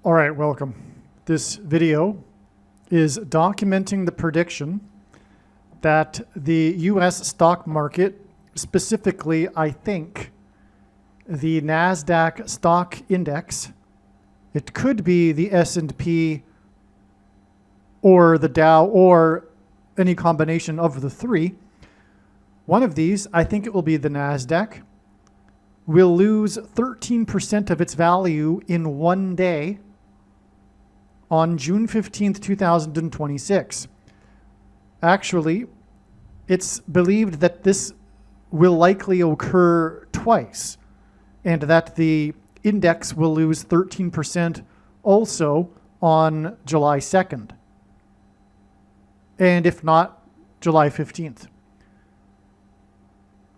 All right, welcome. This video is documenting the prediction that the US stock market, specifically, I think, the NASDAQ stock index, it could be the S&P or the Dow or any combination of the three. One of these, I think it will be the NASDAQ, will lose 13% of its value in one day on June 15th, 2026. Actually, it's believed that this will likely occur twice, and that the index will lose 13% also on July 2nd, and if not, July 15th,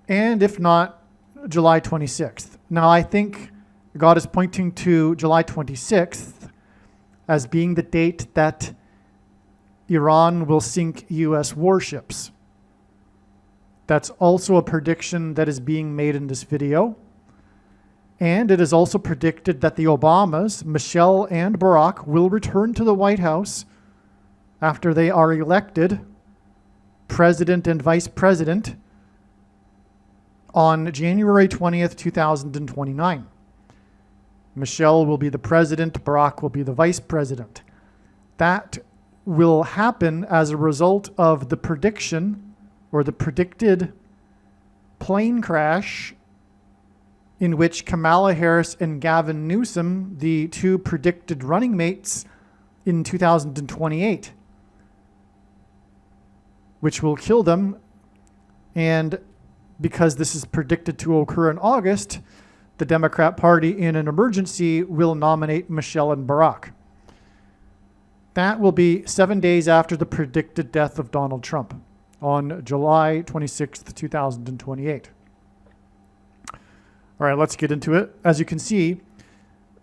and if not, July 26th. Now, I think God is pointing to July 26th as being the date that Iran will sink US warships. That's also a prediction that is being made in this video. And it is also predicted that the Obamas, Michelle and Barack, will return to the White House after they are elected president and vice president on January 20th, 2029. Michelle will be the president, Barack will be the vice president. That will happen as a result of the prediction or the predicted plane crash in which Kamala Harris and Gavin Newsom, the two predicted running mates in 2028, which will kill them. And because this is predicted to occur in August, the Democrat Party in an emergency will nominate Michelle and Barack. That will be 7 days after the predicted death of Donald Trump on July 26th, 2028. All right, let's get into it. As you can see,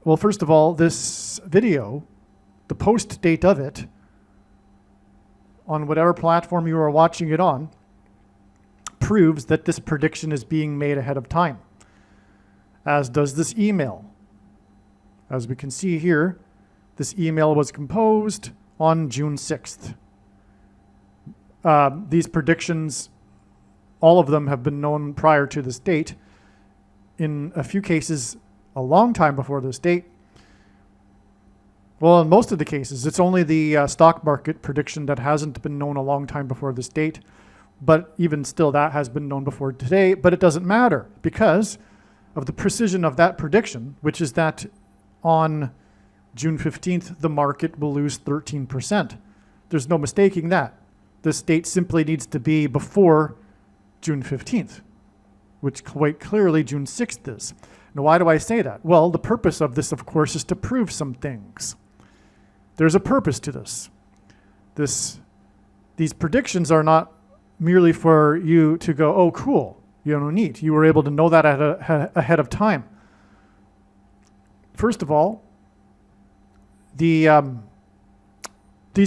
well, first of all, this video, the post date of it, on whatever platform you are watching it on, proves that this prediction is being made ahead of time, as does this email. As we can see here, this email was composed on June 6th. These predictions, all of them have been known prior to this date. In a few cases, a long time before this date. Well, in most of the cases, it's only the stock market prediction that hasn't been known a long time before this date. But even still, that has been known before today. But it doesn't matter because of the precision of that prediction, which is that on June 15th, the market will lose 13%. There's no mistaking that. This date simply needs to be before June 15th, which quite clearly June 6th is. Now, why do I say that? Well, the purpose of this, of course, is to prove some things. There's a purpose to this. These predictions are not merely for you to go, oh, cool, neat. You were able to know that ahead of time. First of all, these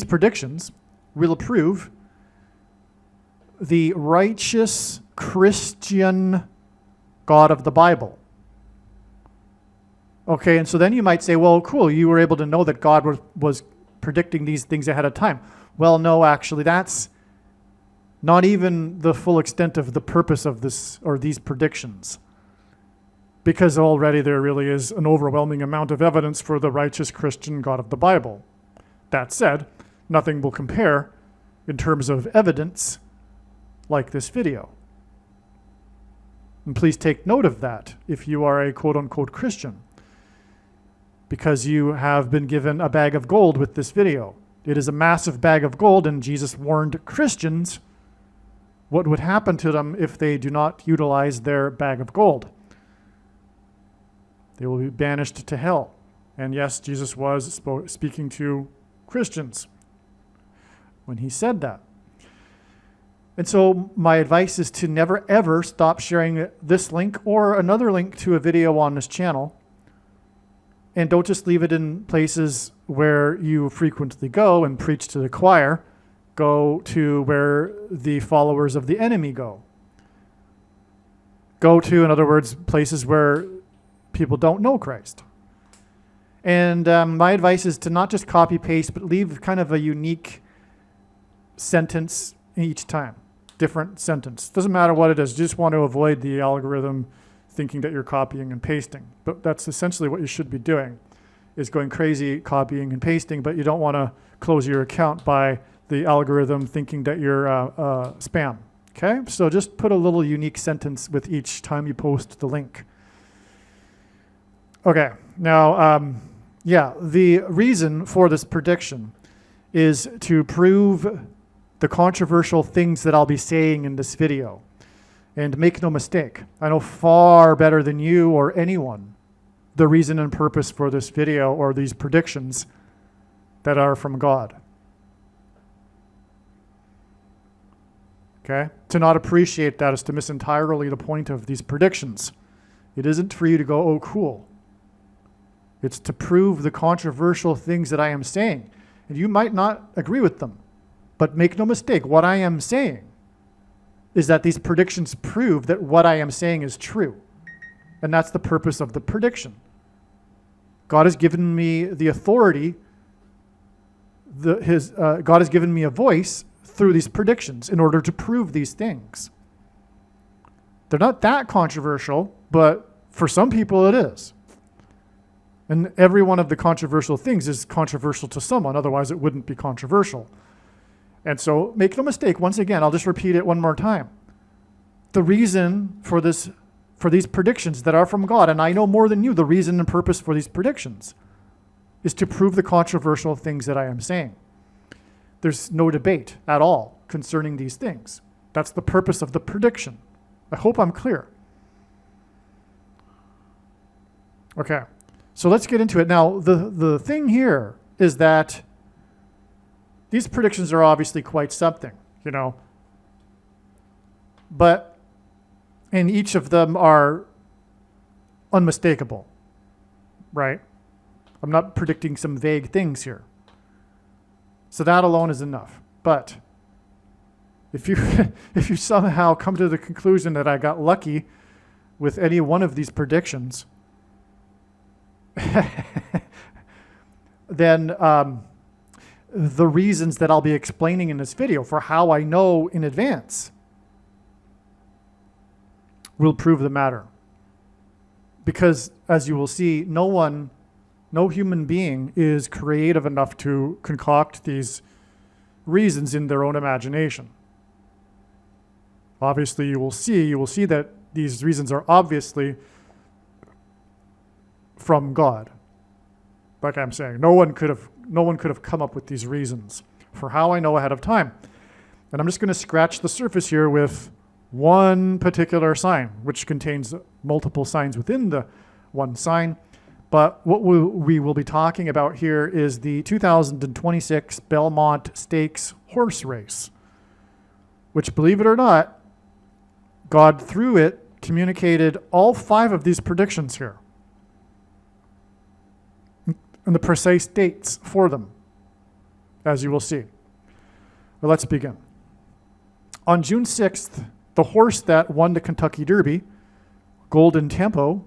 predictions will prove the righteous Christian God of the Bible. Okay, and so then you might say, well, cool, you were able to know that God was predicting these things ahead of time. Well, no, actually, that's not even the full extent of the purpose of this or these predictions, because already there really is an overwhelming amount of evidence for the righteous Christian God of the Bible. That said, nothing will compare in terms of evidence like this video. And please take note of that if you are a quote-unquote Christian, because you have been given a bag of gold with this video. It is a massive bag of gold, and Jesus warned Christians what would happen to them if they do not utilize their bag of gold. They will be banished to hell. And yes, Jesus was speaking to Christians when he said that. And so my advice is to never ever stop sharing this link or another link to a video on this channel. And don't just leave it in places where you frequently go and preach to the choir. Go to where the followers of the enemy go. Go to, in other words, places where people don't know Christ. And my advice is to not just copy paste, but leave kind of a unique sentence each time, different sentence. Doesn't matter what it is. You just want to avoid the algorithm thinking that you're copying and pasting. But that's essentially what you should be doing, is going crazy copying and pasting, but you don't want to close your account by the algorithm thinking that you're spam. Okay, so just put a little unique sentence with each time you post the link. Okay, now, the reason for this prediction is to prove the controversial things that I'll be saying in this video. And make no mistake, I know far better than you or anyone the reason and purpose for this video or these predictions that are from God. Okay? To not appreciate that is to miss entirely the point of these predictions. It isn't for you to go, oh, cool. It's to prove the controversial things that I am saying. And you might not agree with them. But make no mistake, what I am saying is that these predictions prove that what I am saying is true. And that's the purpose of the prediction. God has given me the authority, God has given me a voice through these predictions in order to prove these things. They're not that controversial, but for some people it is. And every one of the controversial things is controversial to someone, otherwise it wouldn't be controversial. And so make no mistake, once again, I'll just repeat it one more time. The reason for these predictions that are from God, and I know more than you, the reason and purpose for these predictions is to prove the controversial things that I am saying. There's no debate at all concerning these things. That's the purpose of the prediction. I hope I'm clear. Okay, so let's get into it. Now, the thing here is that these predictions are obviously quite something, and each of them are unmistakable, right? I'm not predicting some vague things here. So that alone is enough. But if you somehow come to the conclusion that I got lucky with any one of these predictions, then the reasons that I'll be explaining in this video for how I know in advance will prove the matter. Because, as you will see, no human being is creative enough to concoct these reasons in their own imagination. Obviously, you will see that these reasons are obviously from God. Like I'm saying, no one could have come up with these reasons for how I know ahead of time. And I'm just going to scratch the surface here with one particular sign, which contains multiple signs within the one sign. But what we will be talking about here is the 2026 Belmont Stakes horse race, which, believe it or not, God, through it, communicated all 5 of these predictions here and the precise dates for them, as you will see. Well, let's begin. On June 6th, the horse that won the Kentucky Derby, Golden Tempo,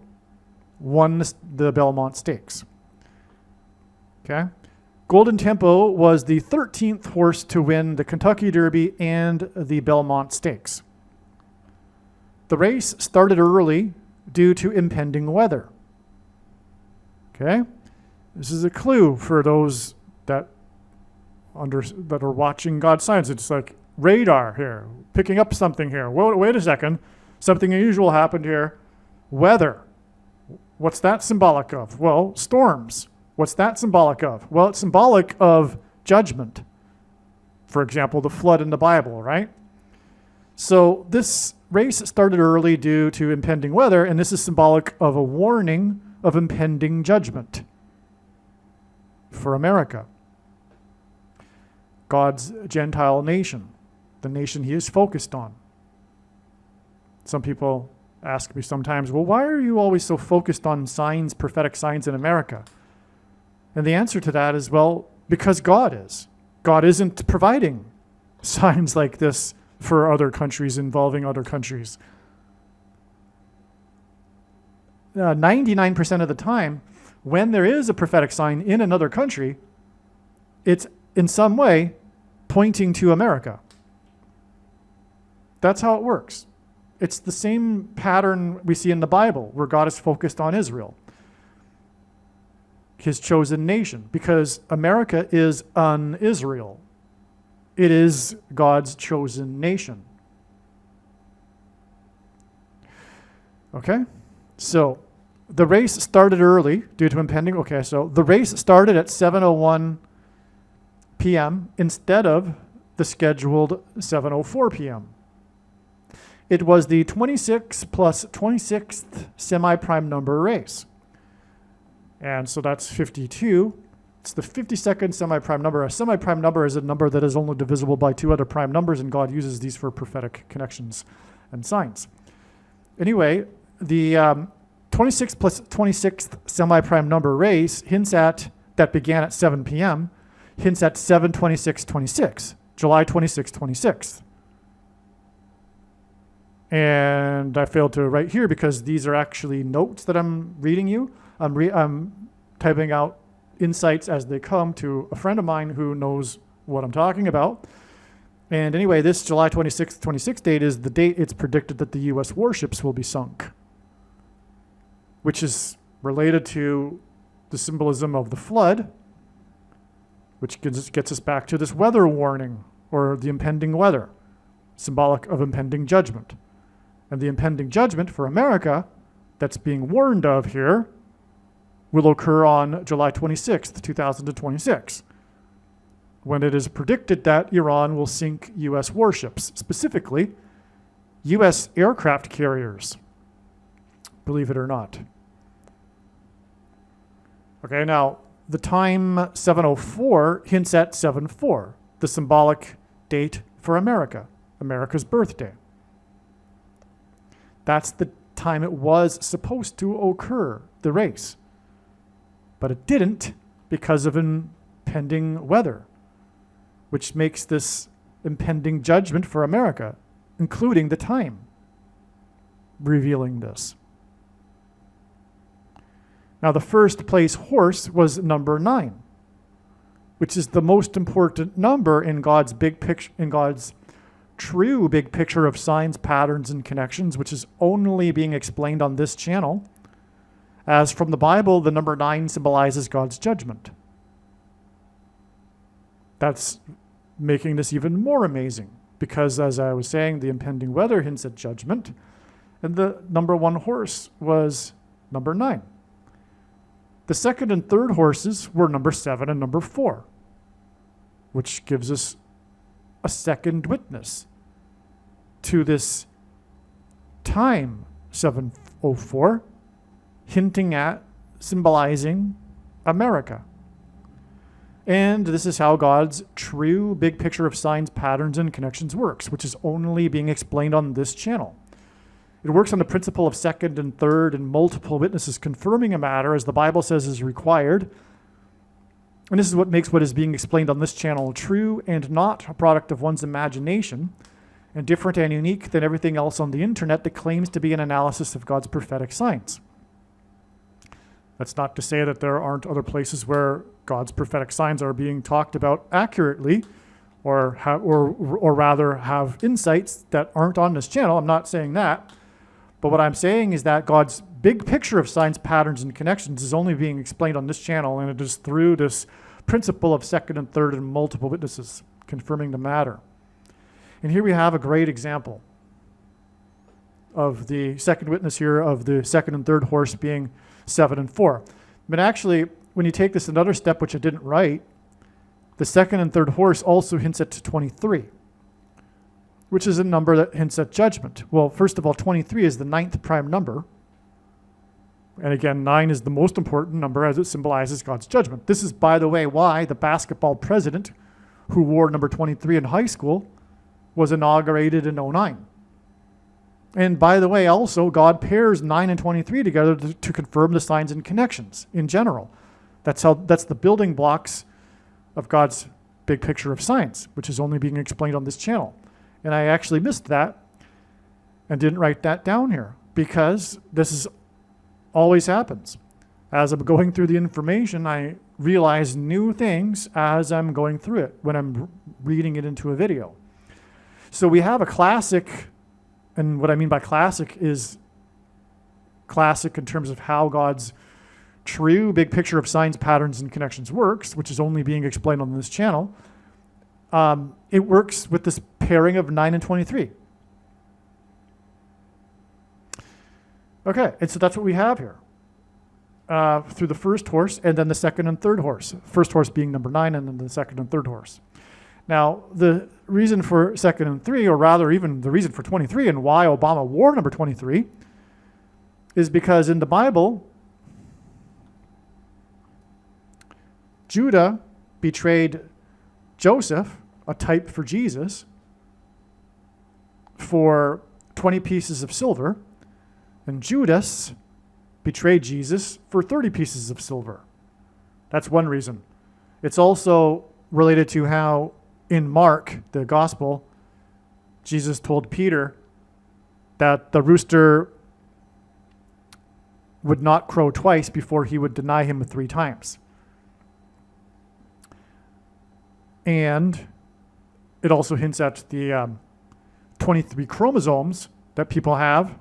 won the Belmont Stakes. Okay? Golden Tempo was the 13th horse to win the Kentucky Derby and the Belmont Stakes. The race started early due to impending weather. Okay? This is a clue for those that are watching God's signs. It's like radar here, picking up something here. Wait a second. Something unusual happened here. Weather. What's that symbolic of? Well, storms. What's that symbolic of? Well, it's symbolic of judgment. For example, the flood in the Bible, right? So this race started early due to impending weather, and this is symbolic of a warning of impending judgment for America, God's Gentile nation, the nation he is focused on. Some people ask me sometimes, well, why are you always so focused on signs, prophetic signs in America? And the answer to that is, well, because God is. God isn't providing signs like this for other countries involving other countries. 99% of the time, when there is a prophetic sign in another country, it's in some way pointing to America. That's how it works. It's the same pattern we see in the Bible, where God is focused on Israel, his chosen nation, because America is an Israel. It is God's chosen nation. Okay? So the race started early due to impending. Okay, so the race started at 7:01 p.m. instead of the scheduled 7:04 p.m. It was the 26 plus 26th semi-prime number race. And so that's 52. It's the 52nd semi-prime number. A semi-prime number is a number that is only divisible by two other prime numbers, and God uses these for prophetic connections and signs. Anyway, the 26 plus 26th semi-prime number race that began at 7 p.m., hints at 7/26/26, July 26, 26. And I failed to write here because these are actually notes that I'm reading you. I'm typing out insights as they come to a friend of mine who knows what I'm talking about. And anyway, this July 26th, 26 date is the date it's predicted that the U.S. warships will be sunk, which is related to the symbolism of the flood, which gets us back to this weather warning, or the impending weather, symbolic of impending judgment. And the impending judgment for America that's being warned of here will occur on July 26th, 2026, when it is predicted that Iran will sink U.S. warships, specifically U.S. aircraft carriers, believe it or not. Okay, now the time 7:04 hints at 7/4, the symbolic date for America, America's birthday. That's the time it was supposed to occur, the race. But it didn't because of impending weather, which makes this impending judgment for America, including the time, revealing this. Now, the first place horse was number 9, which is the most important number in God's big picture, in God's true big picture of signs, patterns, and connections, which is only being explained on this channel. As from the Bible, the number 9 symbolizes God's judgment. That's making this even more amazing, because as I was saying, the impending weather hints at judgment, and the number 1 horse was number 9. The second and third horses were number 7 and number 4, which gives us a second witness to this time, 7:04, hinting at, symbolizing America. And this is how God's true big picture of signs, patterns, and connections works, which is only being explained on this channel. It works on the principle of second and third and multiple witnesses confirming a matter, as the Bible says is required. And this is what makes what is being explained on this channel true and not a product of one's imagination, and different and unique than everything else on the internet that claims to be an analysis of God's prophetic signs. That's not to say that there aren't other places where God's prophetic signs are being talked about accurately, or rather have insights that aren't on this channel. I'm not saying that. But what I'm saying is that God's big picture of signs, patterns, and connections is only being explained on this channel, and it is through this principle of second and third and multiple witnesses confirming the matter. And here we have a great example of the second witness here of the second and third horse being 7 and 4. But actually, when you take this another step, which I didn't write, the second and third horse also hints at 23, which is a number that hints at judgment. Well, first of all, 23 is the 9th prime number. And again, 9 is the most important number as it symbolizes God's judgment. This is, by the way, why the basketball president who wore number 23 in high school was inaugurated in 2009. And by the way, also, God pairs 9 and 23 together to confirm the signs and connections in general. That's the building blocks of God's big picture of signs, which is only being explained on this channel. And I actually missed that and didn't write that down here because this always happens. As I'm going through the information, I realize new things as I'm going through it when I'm reading it into a video. So we have a classic, and what I mean by classic is classic in terms of how God's true big picture of signs, patterns, and connections works, which is only being explained on this channel. It works with this pairing of 9 and 23. Okay, and so that's what we have here. Through the first horse and then the second and third horse. First horse being number 9 and then the second and third horse. Now, the reason for second and 3, or rather even the reason for 23 and why Obama wore number 23 is because in the Bible, Judah betrayed Joseph, a type for Jesus, for 20 pieces of silver, and Judas betrayed Jesus for 30 pieces of silver. That's one reason. It's also related to how in Mark, the gospel, Jesus told Peter that the rooster would not crow twice before he would deny him 3 times. And it also hints at the 23 chromosomes that people have,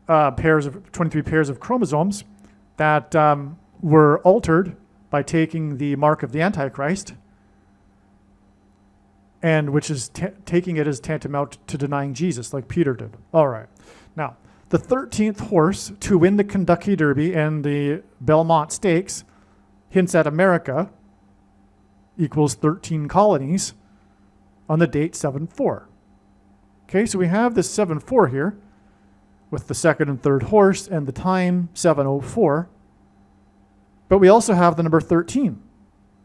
23 pairs of chromosomes that were altered by taking the mark of the Antichrist, and which is taking it as tantamount to denying Jesus, like Peter did. All right. Now, the 13th horse to win the Kentucky Derby and the Belmont Stakes hints at America equals 13 colonies on the date 7-4. Okay, so we have this 7-4 here with the second and third horse and the time 7:04. But we also have the number 13,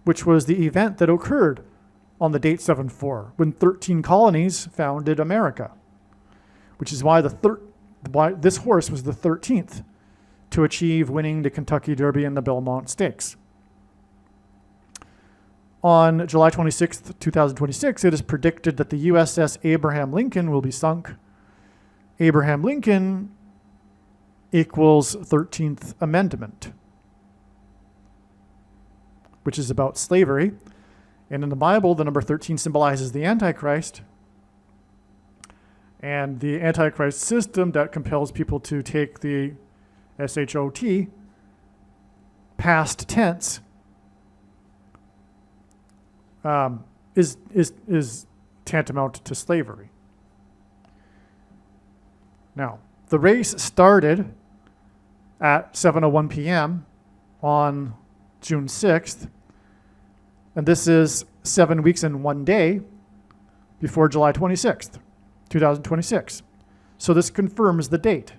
which was the event that occurred on the date 7-4 when 13 colonies founded America, which is why this horse was the 13th to achieve winning the Kentucky Derby and the Belmont Stakes. On July 26th, 2026, it is predicted that the USS Abraham Lincoln will be sunk. Abraham Lincoln equals 13th Amendment, which is about slavery. And in the Bible, the number 13 symbolizes the Antichrist and the Antichrist system that compels people to take the SHOT, past tense, is tantamount to slavery. Now, the race started at 7:01 p.m. on June 6th, and this is 7 weeks and 1 day before July 26th, 2026. So this confirms the date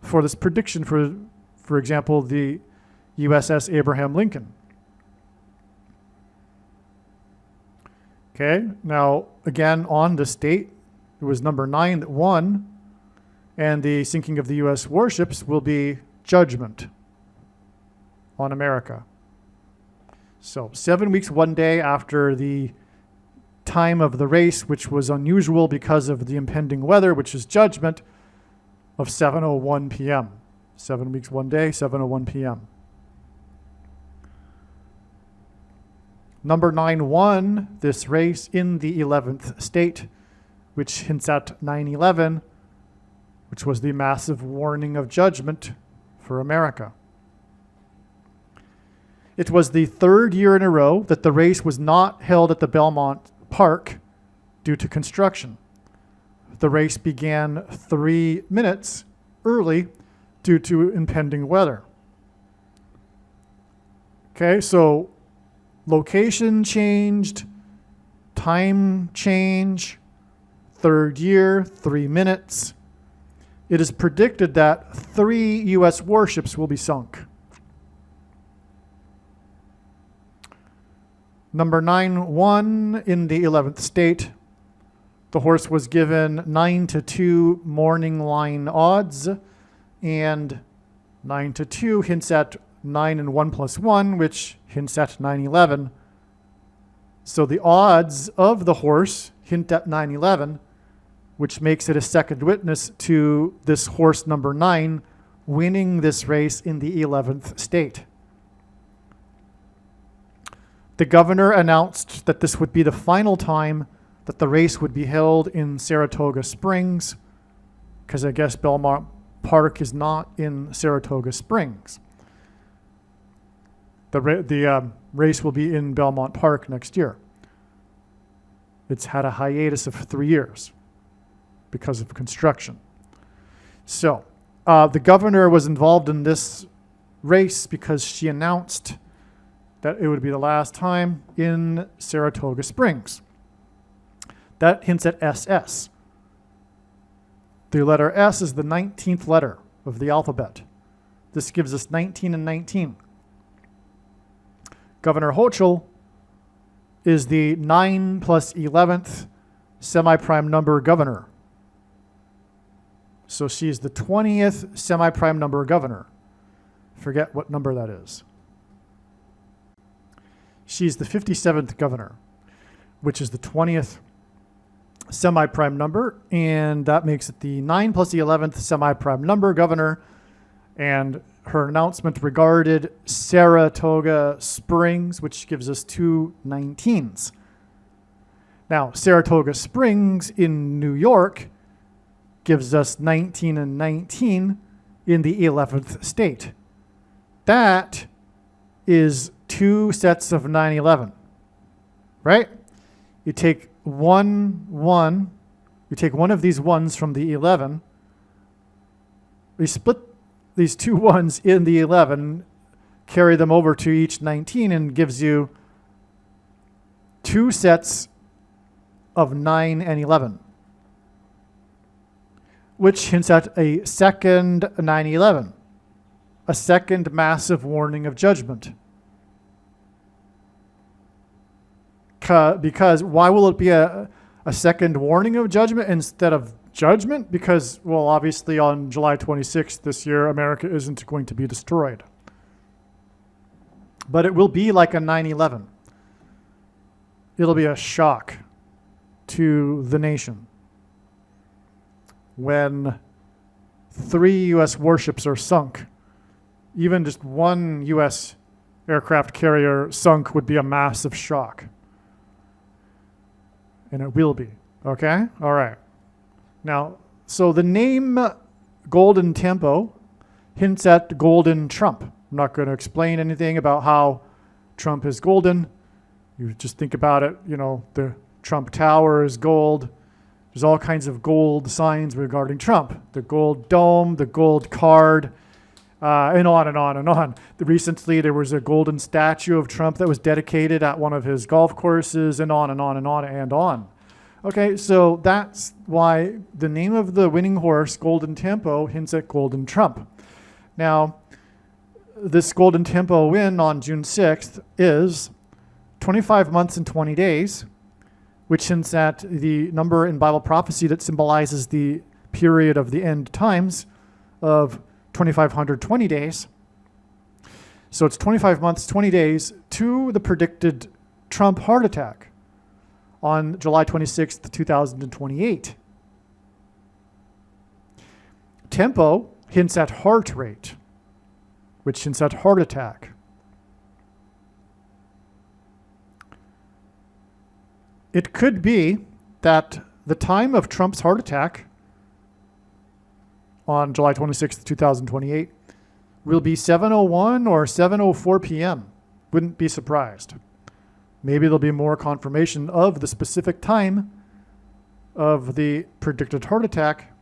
for this prediction for example, the USS Abraham Lincoln. Okay, now again on this date, it was number 9 that won, and the sinking of the U.S. warships will be judgment on America. So 7 weeks, 1 day after the time of the race, which was unusual because of the impending weather, which is judgment, of 7:01 p.m. 7 weeks, 1 day, 7:01 p.m. Number 9 won this race in the 11th state, which hints at 9/11, which was the massive warning of judgment for America. It was the 3rd year in a row that the race was not held at the Belmont Park due to construction. The race began 3 minutes early due to impending weather. Okay, so location changed, time change, 3rd year, 3 minutes. It is predicted that 3 U.S. warships will be sunk. Number 9 won in the 11th state. The horse was given 9-2 morning line odds, and 9-2 hints at 9 and 1 plus 1, which hints at 9/11. So the odds of the horse hint at 9/11, which makes it a second witness to this horse number 9 winning this race in the 11th state. The governor announced that this would be the final time that the race would be held in Saratoga Springs, because I guess Belmont Park is not in Saratoga Springs. The race will be in Belmont Park next year. It's had a hiatus of 3 years because of construction. So the governor was involved in this race because she announced that it would be the last time in Saratoga Springs. That hints at SS. The letter S is the 19th letter of the alphabet. This gives us 19 and 19. Governor Hochul is the 9 plus 11th semi-prime number governor. So she's the 20th semi-prime number governor. Forget what number that is. She's the 57th governor, which is the 20th semi-prime number, and that makes it the 9 plus the 11th semi-prime number governor. And her announcement regarded Saratoga Springs, which gives us two 19s. Now, Saratoga Springs in New York gives us 19 and 19 in the 11th state. That is two sets of 9/11, right? You take one, you take one of these ones from the 11, we split these two ones in the 11, carry them over to each 19, and gives you two sets of 9 and 11, which hints at a second 9/11, a second massive warning of judgment. Because why will it be a second warning of judgment instead of judgment? Because, well, obviously on July 26th this year, America isn't going to be destroyed. But it will be like a 9/11. It'll be a shock to the nation when 3 U.S. warships are sunk. Even just one U.S. aircraft carrier sunk would be a massive shock. And it will be. Okay? All right. Now, so the name Golden Tempo hints at Golden Trump. I'm not going to explain anything about how Trump is golden. You just think about it, you know, the Trump Tower is gold. There's all kinds of gold signs regarding Trump. The gold dome, the gold card, and on and on and on. Recently, there was a golden statue of Trump that was dedicated at one of his golf courses, and on and on and on and on. Okay, so that's why the name of the winning horse, Golden Tempo, hints at Golden Trump. Now, this Golden Tempo win on June 6th is 25 months and 20 days, which hints at the number in Bible prophecy that symbolizes the period of the end times of 2,520 days. So it's 25 months, 20 days to the predicted Trump heart attack on July 26th, 2028. Tempo hints at heart rate, which hints at heart attack. It could be that the time of Trump's heart attack on July 26th, 2028 will be 7:01 or 7:04 p.m. Wouldn't be surprised. Maybe there'll be more confirmation of the specific time of the predicted heart attack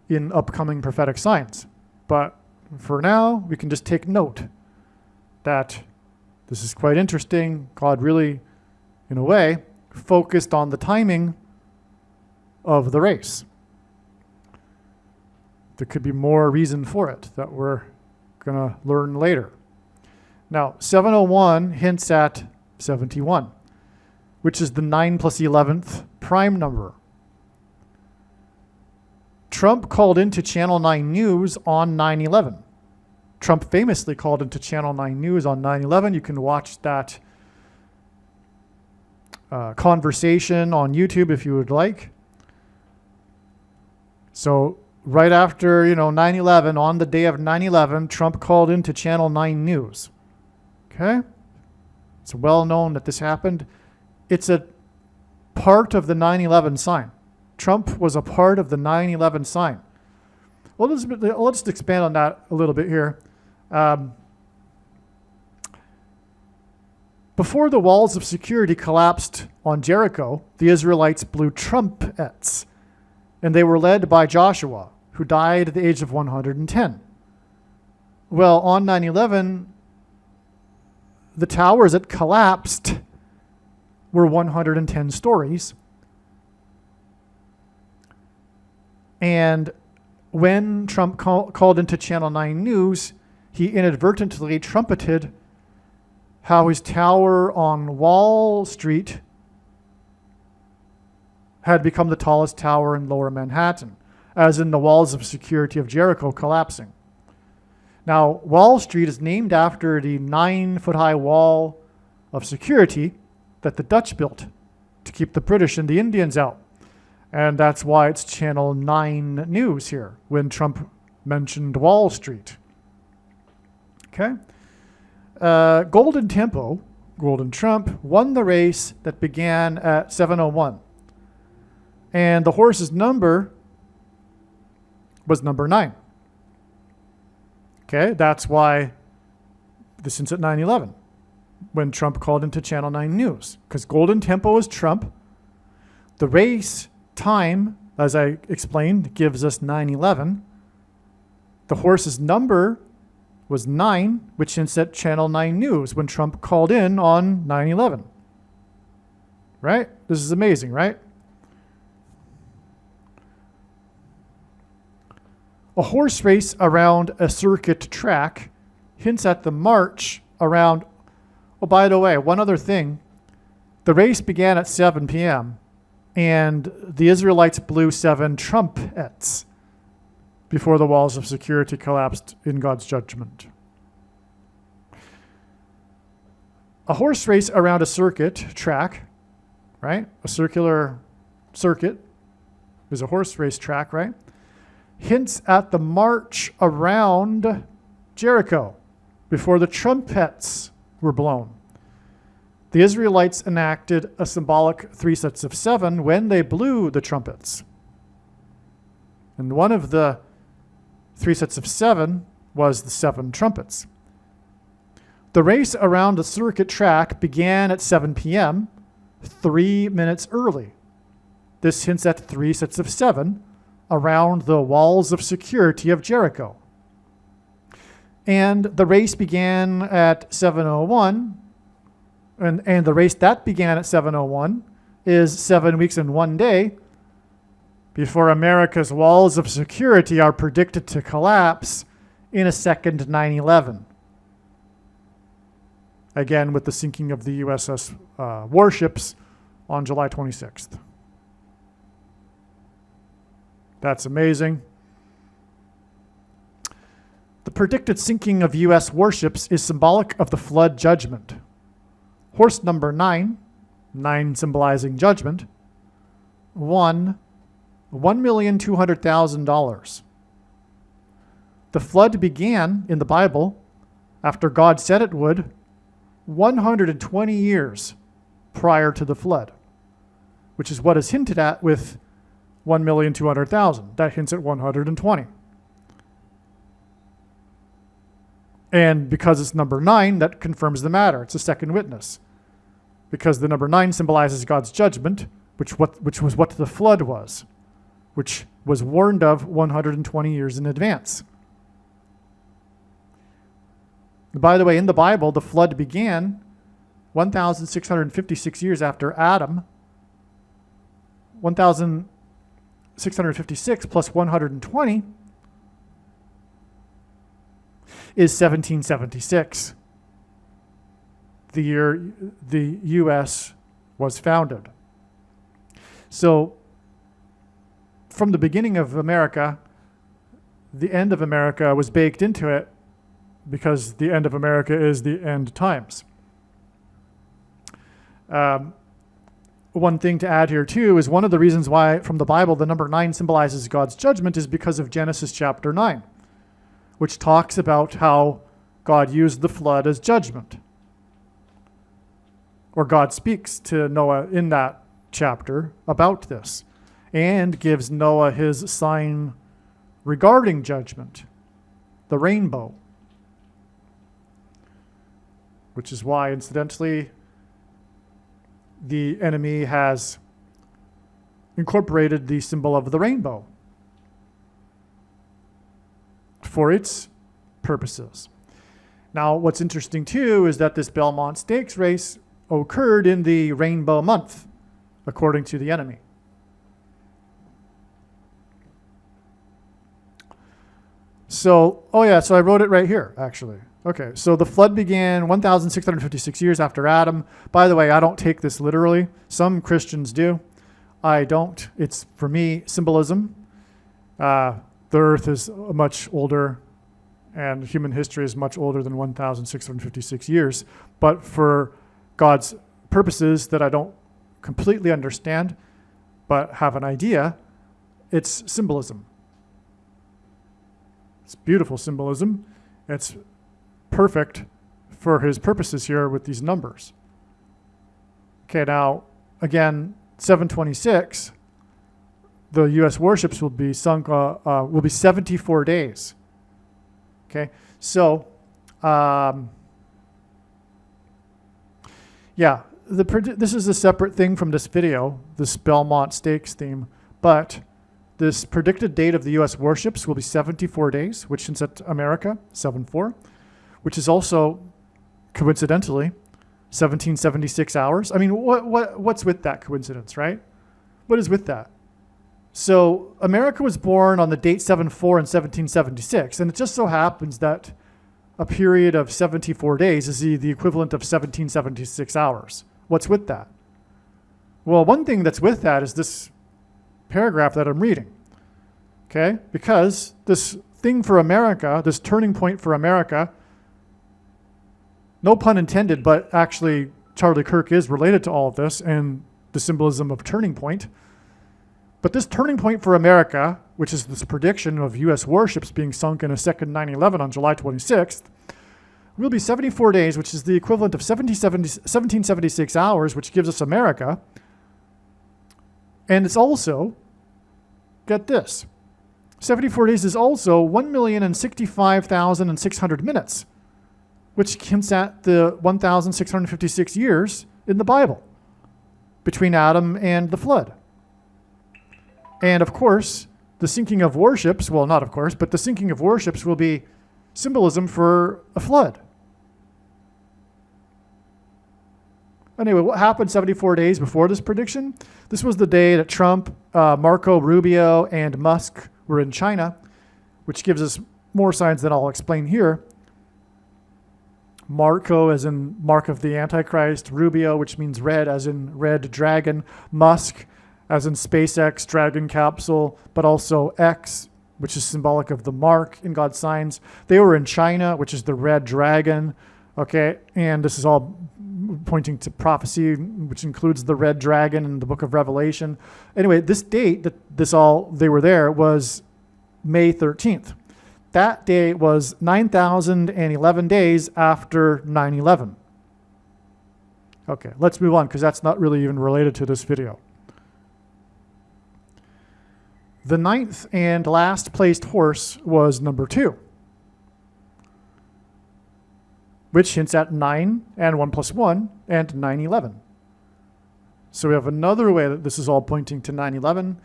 in upcoming prophetic signs. But for now, we can just take note that this is quite interesting. God really, in a way, focused on the timing of the race. There could be more reason for it that we're going to learn later. Now, 701 hints at 71, which is the 9 plus 11th prime number. Trump called into Channel 9 News on 9/11. Trump famously called into Channel 9 News on 9/11. You can watch that conversation on YouTube if you would like. So right after, 9/11, on the day of 9/11, Trump called into Channel 9 News. Okay? It's well known that this happened. It's a part of the 9/11 sign. Trump was a part of the 9/11 sign. Well, let's expand on that a little bit here. Before the walls of security collapsed on Jericho, the Israelites blew trumpets, and they were led by Joshua, who died at the age of 110. Well, on 9/11, the towers that collapsed were 110 stories. And when Trump called into Channel 9 News, he inadvertently trumpeted how his tower on Wall Street had become the tallest tower in Lower Manhattan, as in the walls of security of Jericho collapsing. Now, Wall Street is named after the 9-foot-high wall of security that the Dutch built to keep the British and the Indians out. And that's why it's Channel 9 News here when Trump mentioned Wall Street. Okay? Golden Trump, won the race that began at 7:01. And the horse's number was number 9. Okay, that's why this is at 9/11, when Trump called into Channel 9 News. Because Golden Tempo is Trump. The race time, as I explained, gives us 9/11. The horse's number was 9, which hints at Channel 9 News when Trump called in on 9/11. Right? This is amazing, right? A horse race around a circuit track hints at the march around. Oh, by the way, one other thing. The race began at 7 p.m. and the Israelites blew 7 trumpets before the walls of security collapsed in God's judgment. A horse race around a circuit track, right? A circular circuit is a horse race track, right? Hints at the march around Jericho before the trumpets were blown. The Israelites enacted a symbolic 3 sets of 7 when they blew the trumpets. And one of the 3 sets of 7 was the 7 trumpets. The race around the circuit track began at 7 p.m., 3 minutes early. This hints at 3 sets of 7 around the walls of security of Jericho. And the race began at 7:01, and the race that began at 7:01 is 7 weeks and 1 day before America's walls of security are predicted to collapse in a second 9/11. Again, with the sinking of the USS warships on July 26th. That's amazing. The predicted sinking of U.S. warships is symbolic of the flood judgment. Horse number 9, 9 symbolizing judgment, won $1,200,000. The flood began in the Bible after God said it would 120 years prior to the flood, which is what is hinted at with 1,200,000. That hints at 120. And because it's number 9, that confirms the matter. It's a second witness. Because the number 9 symbolizes God's judgment, which was what the flood was, which was warned of 120 years in advance. By the way, in the Bible, the flood began 1,656 years after Adam. 1,656 plus 120 is 1776, the year the U.S. was founded. So, from the beginning of America, the end of America was baked into it because the end of America is the end times. one thing to add here too is one of the reasons why from the Bible the number 9 symbolizes God's judgment is because of Genesis chapter 9, which talks about how God used the flood as judgment. Or God speaks to Noah in that chapter about this and gives Noah his sign regarding judgment, the rainbow. Which is why, incidentally, the enemy has incorporated the symbol of the rainbow for its purposes. Now, what's interesting too is that this Belmont Stakes race occurred in the rainbow month, according to the enemy. So I wrote it right here, actually. Okay, so the flood began 1,656 years after Adam. By the way, I don't take this literally. Some Christians do. I don't. It's, for me, symbolism. The earth is much older, and human history is much older than 1,656 years. But for God's purposes that I don't completely understand, but have an idea, it's symbolism. It's beautiful symbolism. It's perfect for his purposes here with these numbers. Okay, now, again, 726, the U.S. warships will be sunk, will be 74 days. Okay, so, this is a separate thing from this video, this Belmont Stakes theme, but this predicted date of the U.S. warships will be 74 days, which is at America, 7-4. Which is also, coincidentally, 1776 hours. I mean, what's with that coincidence, right? What is with that? So America was born on the date 7-4 in 1776, and it just so happens that a period of 74 days is the equivalent of 1776 hours. What's with that? Well, one thing that's with that is this paragraph that I'm reading, okay? Because this thing for America, this turning point for America, no pun intended, but actually Charlie Kirk is related to all of this and the symbolism of turning point. But this turning point for America, which is this prediction of U.S. warships being sunk in a second 9/11 on July 26th, will be 74 days, which is the equivalent of 1776 hours, which gives us America. And it's also, get this, 74 days is also 1,065,600 minutes, which hints at the 1,656 years in the Bible between Adam and the flood. And of course, the sinking of warships, well, not of course, but the sinking of warships will be symbolism for a flood. Anyway, what happened 74 days before this prediction? This was the day that Trump, Marco Rubio, and Musk were in China, which gives us more signs that I'll explain here. Marco as in mark of the Antichrist, Rubio, which means red as in red dragon, Musk as in SpaceX, dragon capsule, but also X, which is symbolic of the mark in God's signs. They were in China, which is the red dragon, okay? And this is all pointing to prophecy, which includes the red dragon in the book of Revelation. Anyway, this date that they were there was May 13th. That day was 9,011 days after 9/11. Okay, let's move on because that's not really even related to this video. The 9th and last placed horse was number 2, which hints at 9 and 1 plus 1 and 9/11. So we have another way that this is all pointing to 9/11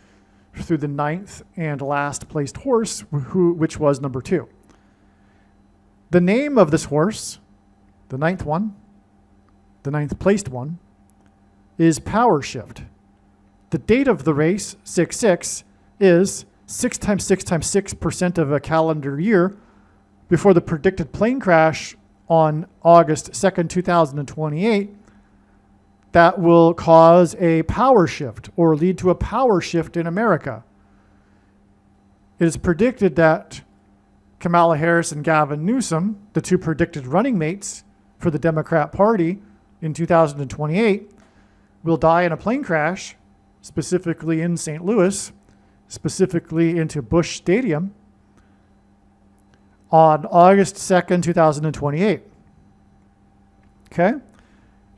through the 9th and last placed horse, which was number 2. The name of this horse, the 9th one, the 9th placed one, is Power Shift. The date of the race, 6/6, is 6 times 6 times 6% of a calendar year before the predicted plane crash on August 2nd, 2028, that will cause a power shift or lead to a power shift in America. It is predicted that Kamala Harris and Gavin Newsom, the two predicted running mates for the Democrat Party in 2028, will die in a plane crash, specifically in St. Louis, specifically into Busch Stadium, on August 2nd, 2028. Okay?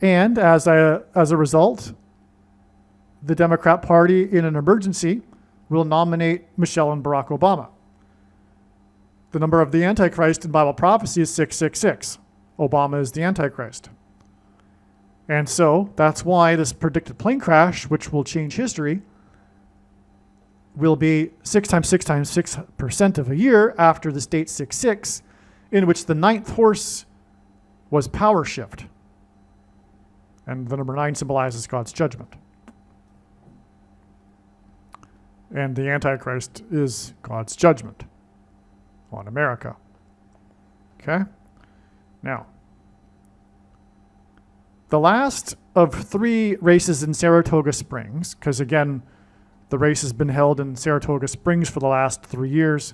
And as a result, the Democrat Party, in an emergency, will nominate Michelle and Barack Obama. The number of the Antichrist in Bible prophecy is 666. Obama is the Antichrist. And so that's why this predicted plane crash, which will change history, will be 6 times 6 times 6% of a year after this date 66, in which the 9th horse was power shift. And the number 9 symbolizes God's judgment. And the Antichrist is God's judgment on America. Okay? Now, the last of 3 races in Saratoga Springs, because again, the race has been held in Saratoga Springs for the last 3 years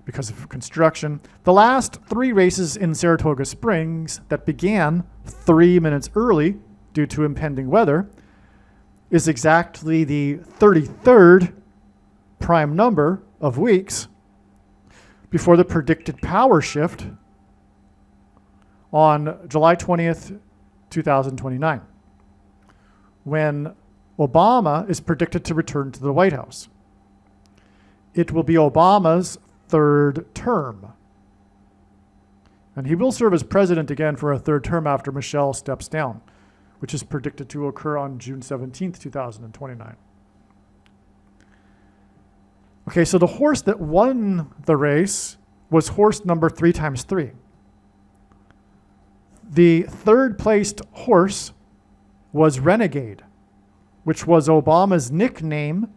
because of construction. The last 3 races in Saratoga Springs that began 3 minutes early due to impending weather is exactly the 33rd prime number of weeks before the predicted power shift on July 20th, 2029, when Obama is predicted to return to the White House. It will be Obama's 3rd term. And he will serve as president again for a 3rd term after Michelle steps down, which is predicted to occur on June 17th, 2029. Okay, so the horse that won the race was horse number 3 times 3. The 3rd placed horse was Renegade, which was Obama's nickname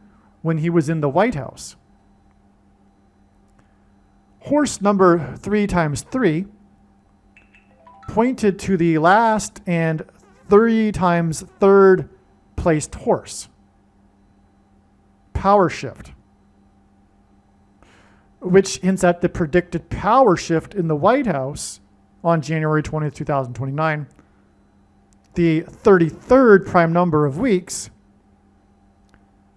when he was in the White House. Horse number 3 times 3 pointed to the last and 3 times 3rd placed horse. Power shift, which hints at the predicted power shift in the White House on January 20th, 2029, the 33rd prime number of weeks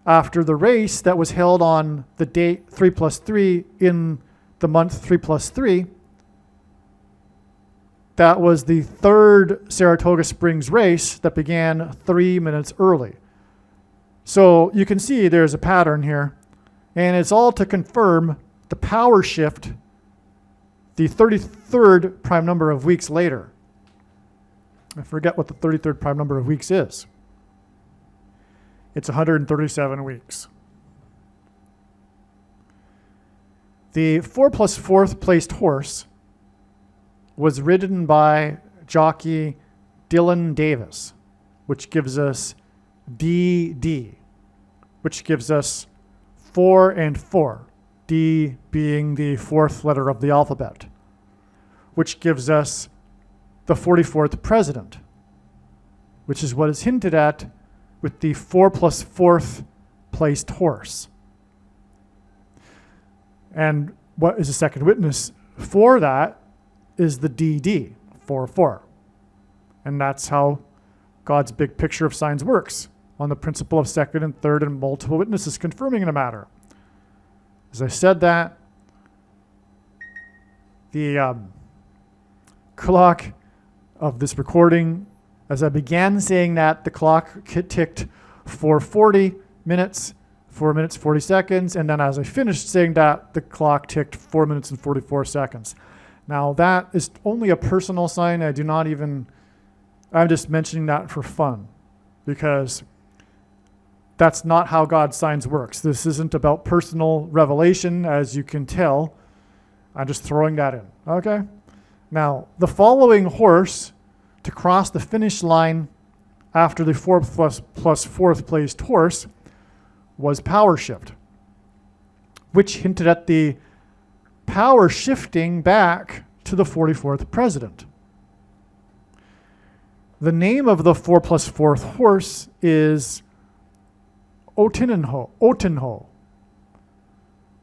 after the race that was held on the date 3+3 in the month 3+3. That was the 3rd Saratoga Springs race that began 3 minutes early. So you can see there's a pattern here, and it's all to confirm the power shift, the 33rd prime number of weeks later. I forget what the 33rd prime number of weeks is. It's 137 weeks. The 4+4th placed horse was ridden by jockey Dylan Davis, which gives us DD, which gives us 4 and 4. D being the 4th letter of the alphabet, which gives us the 44th president, which is what is hinted at with the 4+4th placed horse. And what is a second witness for that is the DD, 4-4. And that's how God's big picture of signs works, on the principle of second and third and multiple witnesses confirming in a matter. As I said that, the clock of this recording, as I began saying that, the clock ticked for 40 minutes, 4 minutes, 40 seconds. And then as I finished saying that, the clock ticked 4 minutes and 44 seconds. Now that is only a personal sign. I'm just mentioning that for fun, because that's not how God's signs works. This isn't about personal revelation, as you can tell. I'm just throwing that in, okay? Now, the following horse to cross the finish line after the 4+4th placed horse was Power Shift, which hinted at the power shifting back to the 44th president. The name of the 4+4th horse is Otenho,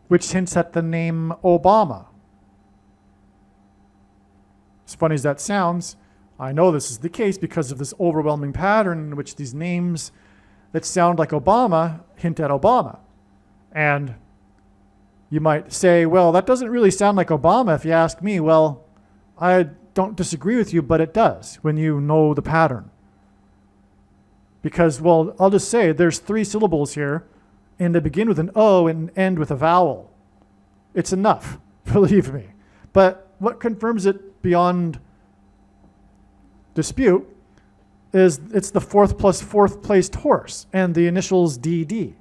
which hints at the name Obama. As funny as that sounds, I know this is the case because of this overwhelming pattern in which these names that sound like Obama hint at Obama. And you might say, well, that doesn't really sound like Obama if you ask me. Well, I don't disagree with you, but it does when you know the pattern. Because, well, I'll just say there's 3 syllables here, and they begin with an O and end with a vowel. It's enough, believe me. But what confirms it beyond dispute is it's the 4th plus 4th placed horse and the initials DD.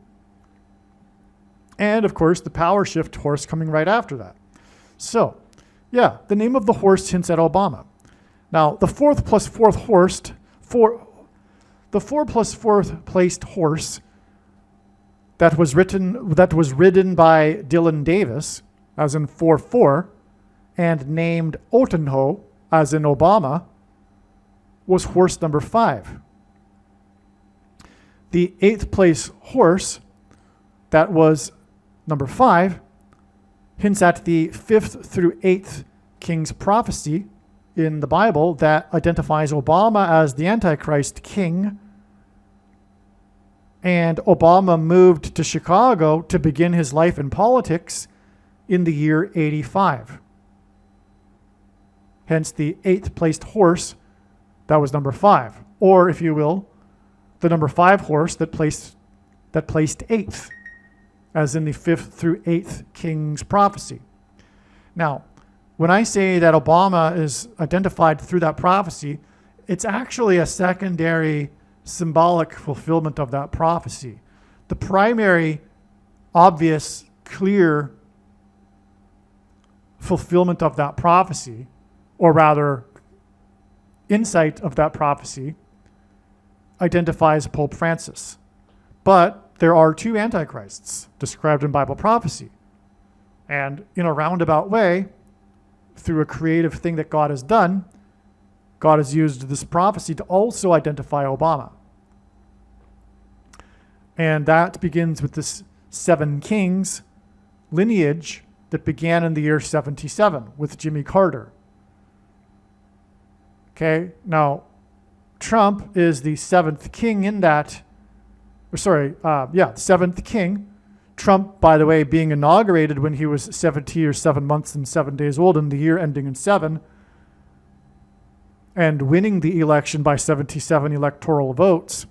And of course, the power shift horse coming right after that. So, yeah, the name of the horse hints at Obama. Now, the 4th plus 4th horse, the 4 plus 4th placed horse that was ridden by Dylan Davis, as in 4-4, and named Otenho, as in Obama, was horse number 5. The 8th place horse that was number 5 hints at the 5th through 8th king's prophecy in the Bible that identifies Obama as the Antichrist king. And Obama moved to Chicago to begin his life in politics in the year 85. Hence the 8th placed horse that was number 5. Or, if you will, the number 5 horse that placed 8th, as in the 5th through 8th king's prophecy. Now, when I say that Obama is identified through that prophecy, it's actually a secondary symbolic fulfillment of that prophecy. The primary, obvious, clear fulfillment of that prophecy, or rather, insight of that prophecy, identifies Pope Francis. But there are 2 antichrists described in Bible prophecy. And in a roundabout way, through a creative thing that God has done, God has used this prophecy to also identify Obama. And that begins with this 7 kings lineage that began in the year 77 with Jimmy Carter. Okay, now Trump is the 7th king in that, 7th king. Trump, by the way, being inaugurated when he was 70 or 7 months and 7 days old in the year ending in 7, and winning the election by 77 electoral votes.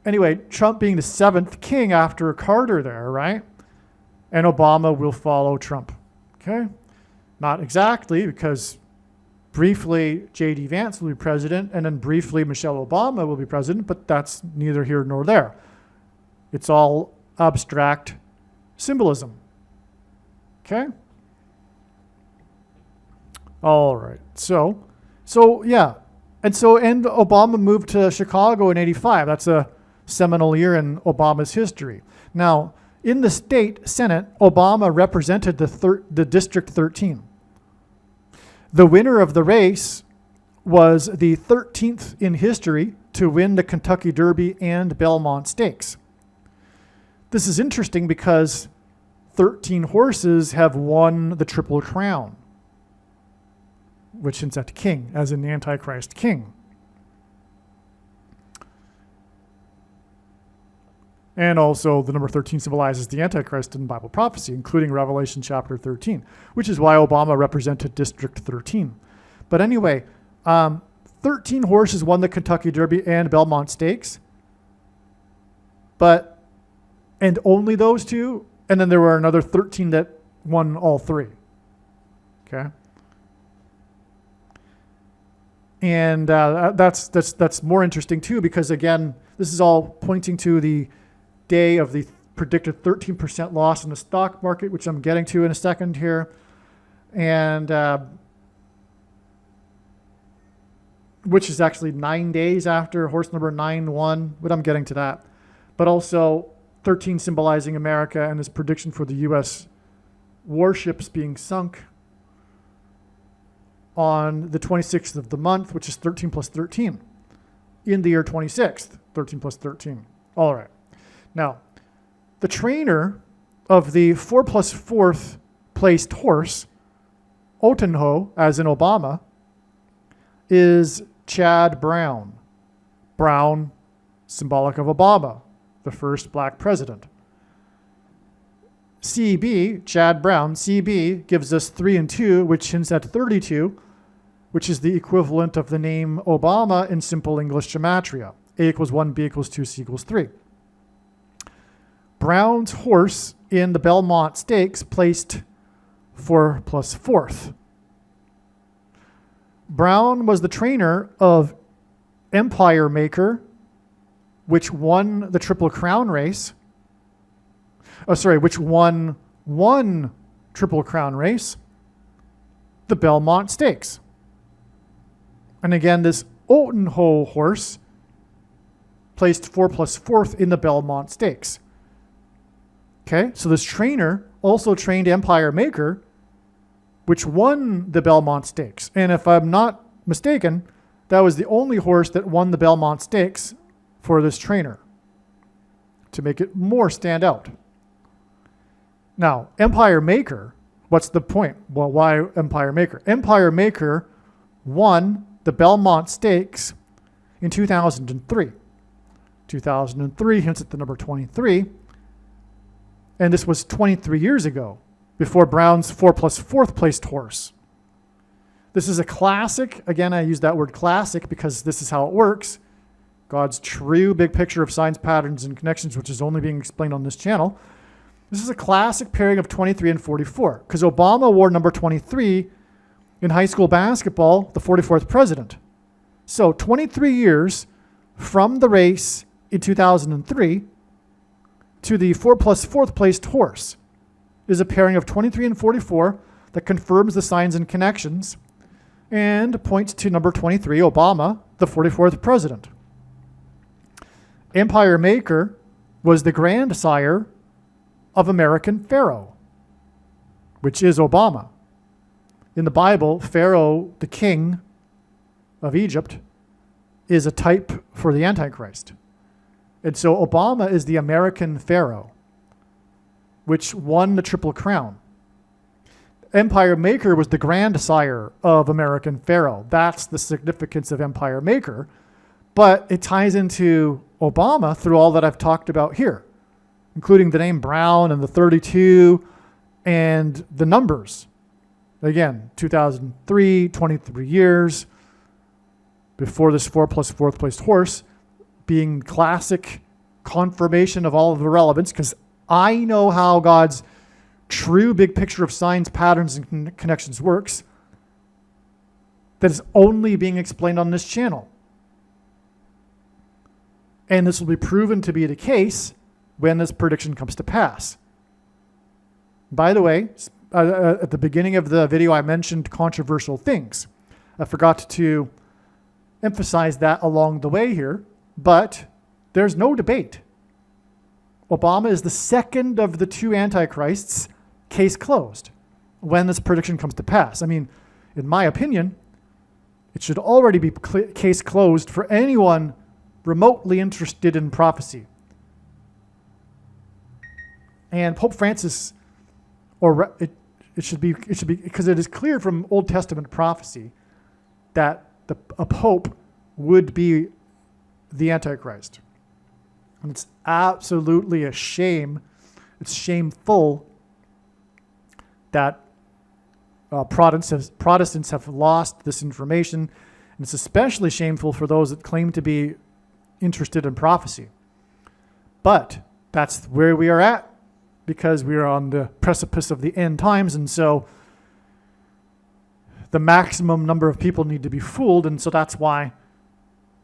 Anyway, Trump being the 7th king after Carter there, right? And Obama will follow Trump, okay? Not exactly, because briefly J.D. Vance will be president, and then briefly Michelle Obama will be president, but that's neither here nor there. It's all abstract symbolism, okay? All right, so yeah. And Obama moved to Chicago in 85. That's a seminal year in Obama's history. Now, in the state Senate, Obama represented the District 13. The winner of the race was the 13th in history to win the Kentucky Derby and Belmont Stakes. This is interesting because 13 horses have won the Triple Crown, which hints at king, as in the Antichrist king. And also the number 13 symbolizes the Antichrist in Bible prophecy, including Revelation chapter 13, which is why Obama represented District 13. But anyway, 13 horses won the Kentucky Derby and Belmont Stakes, and only those 2, and then there were another 13 that won all 3. Okay? And that's more interesting too, because again, this is all pointing to the day of the predicted 13% loss in the stock market, which I'm getting to in a second here. And which is actually 9 days after horse number 9 won, but I'm getting to that. But also 13 symbolizing America and his prediction for the U.S. warships being sunk on the 26th of the month, which is 13 plus 13, in the year 26th, 13 plus 13. All right. Now, the trainer of the 4 plus 4th placed horse, Otenho, as in Obama, is Chad Brown. Brown, symbolic of Obama, the first black president. CB, Chad Brown, CB gives us 3 and 2, which hints at 32, which is the equivalent of the name Obama in simple English gematria. A equals 1, B equals 2, C equals 3. Brown's horse in the Belmont Stakes placed 4 plus 4th. Brown was the trainer of Empire Maker, which won the Triple Crown race. Which won one Triple Crown race, the Belmont Stakes. And again, this Otenho horse placed 4 plus 4th in the Belmont Stakes. Okay, so this trainer also trained Empire Maker, which won the Belmont Stakes. And if I'm not mistaken, that was the only horse that won the Belmont Stakes for this trainer, to make it more stand out. Now, Empire Maker, what's the point? Well, why Empire Maker? Empire Maker won the Belmont Stakes in 2003. 2003 hints at the number 23. And this was 23 years ago, before Brown's 4 plus 4th placed horse. This is a classic. Again, I use that word classic because this is how it works. God's true big picture of signs, patterns, and connections, which is only being explained on this channel. This is a classic pairing of 23 and 44, because Obama wore number 23 in high school basketball, the 44th president. So 23 years from the race in 2003 to the 4 plus 4th placed horse is a pairing of 23 and 44 that confirms the signs and connections and points to number 23, Obama, the 44th president. Empire Maker was the grandsire of American Pharaoh, which is Obama. In the Bible, Pharaoh, the king of Egypt, is a type for the Antichrist. And so Obama is the American Pharaoh, which won the Triple Crown. Empire Maker was the grandsire of American Pharaoh. That's the significance of Empire Maker. But it ties into Obama through all that I've talked about here, including the name Brown and the 32 and the numbers. Again, 2003, 23 years before this 4 plus 4th placed horse, being classic confirmation of all of the relevance, because I know how God's true big picture of signs, patterns, and connections works, that is only being explained on this channel. And this will be proven to be the case when this prediction comes to pass. By the way, at the beginning of the video, I mentioned controversial things. I forgot to emphasize that along the way here, but there's no debate. Obama is the second of the 2 antichrists, case closed, when this prediction comes to pass. I mean, in my opinion, it should already be case closed for anyone remotely interested in prophecy. And Pope Francis, it should be because it is clear from Old Testament prophecy that a pope would be the Antichrist. And it's absolutely a shame. It's shameful that Protestants have lost this information. And it's especially shameful for those that claim to be interested in prophecy. But that's where we are at, because we are on the precipice of the end times. And so the maximum number of people need to be fooled. And so that's why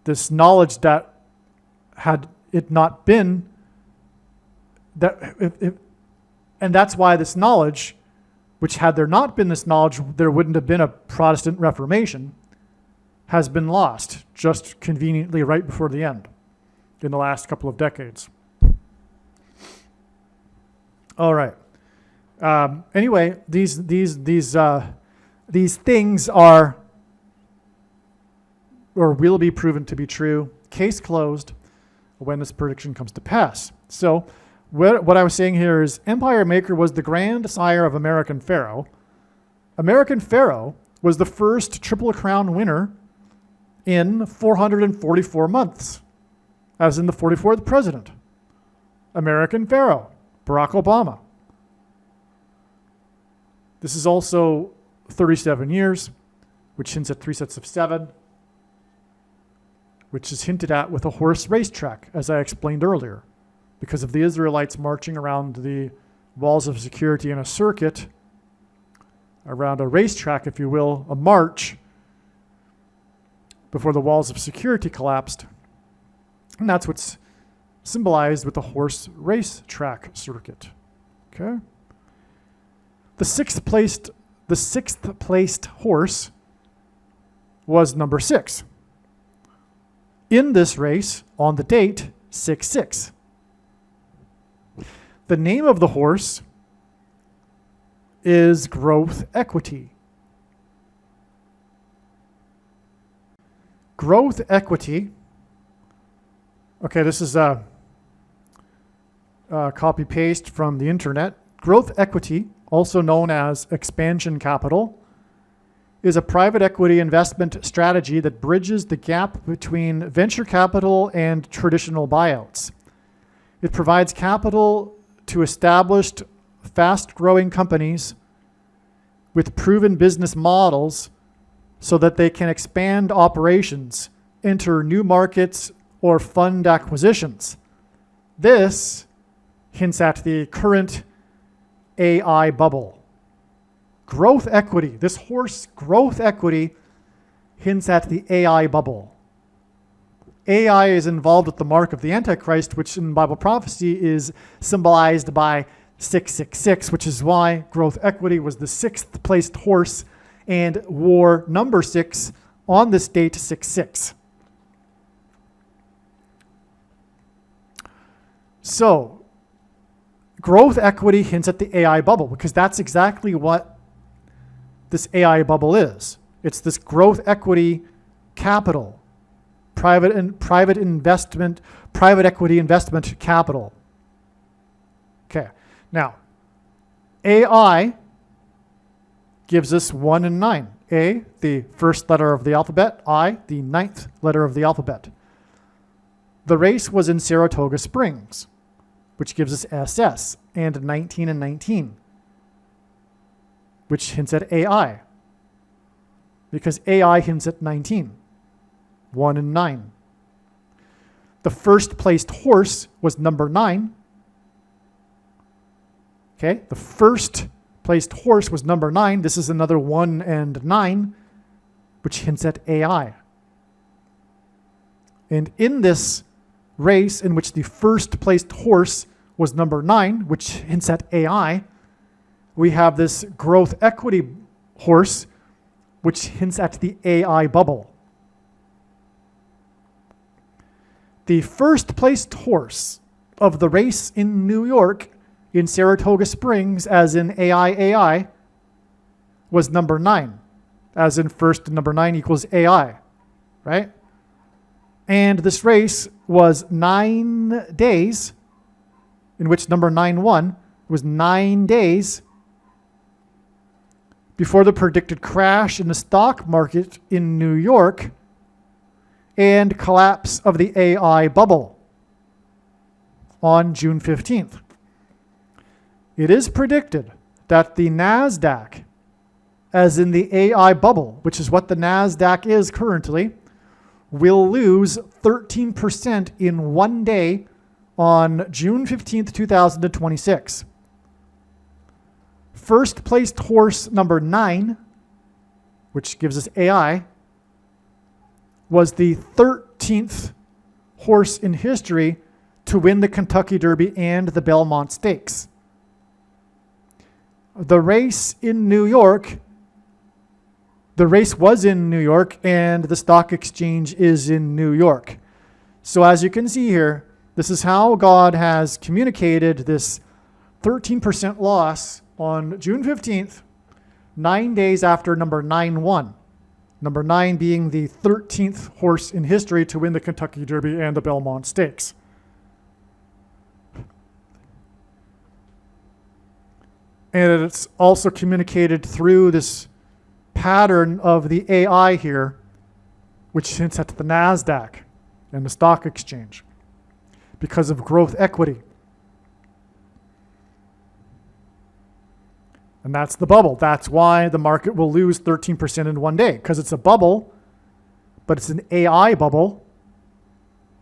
this knowledge, that had it not been, and that's why this knowledge, which had there not been this knowledge, there wouldn't have been a Protestant Reformation, has been lost just conveniently right before the end in the last couple of decades. All right. Anyway, these things are or will be proven to be true. Case closed when this prediction comes to pass. So what I was saying here is Empire Maker was the grandsire of American Pharaoh. American Pharaoh was the first Triple Crown winner in 444 months, as in the 44th president. American Pharaoh, Barack Obama. This is also 37 years, which hints at 3 sets of 7, which is hinted at with a horse racetrack, as I explained earlier. Because of the Israelites marching around the walls of security in a circuit, around a racetrack, if you will, a march, before the walls of security collapsed. And that's what's symbolized with the horse racetrack circuit. Okay? The sixth placed horse was number 6. In this race, on the date, 6-6. The name of the horse is Growth Equity. Growth Equity, okay, this is a copy-paste from the internet. Growth Equity, also known as expansion capital, is a private equity investment strategy that bridges the gap between venture capital and traditional buyouts. It provides capital to established, fast-growing companies with proven business models so that they can expand operations, enter new markets, or fund acquisitions. This hints at the current AI bubble. Growth equity, this horse growth equity hints at the AI bubble. AI is involved with the mark of the Antichrist, which in Bible prophecy is symbolized by 666, which is why growth equity was the 6th placed horse and wore number 6 on this date, 6-6. So, growth equity hints at the AI bubble because that's exactly what this AI bubble is. It's this growth equity capital, private equity investment capital. Okay, now AI gives us 1 and 9. A, the first letter of the alphabet. I, the 9th letter of the alphabet. The race was in Saratoga Springs, which gives us SS, and 19 and 19, which hints at AI, because AI hints at 19, 1 and 9. The first placed horse was number 9. Okay, the first placed horse was number 9. This is another 1 and 9, which hints at AI. And in this race in which the first placed horse was number 9, which hints at AI, we have this growth equity horse, which hints at the AI bubble. The first placed horse of the race in New York in Saratoga Springs, as in AI, was number 9, as in first and number 9 equals AI, right? And this race was 9 days, in which number 9 won. It was 9 days before the predicted crash in the stock market in New York and collapse of the AI bubble on June 15th. It is predicted that the NASDAQ, as in the AI bubble, which is what the NASDAQ is currently, will lose 13% in 1 day on June 15th, 2026. First placed horse number 9, which gives us AI, was the 13th horse in history to win the Kentucky Derby and the Belmont Stakes. The race was in New York, and the stock exchange is in New York. So as you can see here, this is how God has communicated this 13% loss on June 15th, 9 days after number 9 won. Number 9 being the 13th horse in history to win the Kentucky Derby and the Belmont Stakes. And it's also communicated through this pattern of the AI here which hints at the NASDAQ and the stock exchange because of growth equity. And that's the bubble. That's why the market will lose 13% in one day, because it's a bubble, but it's an AI bubble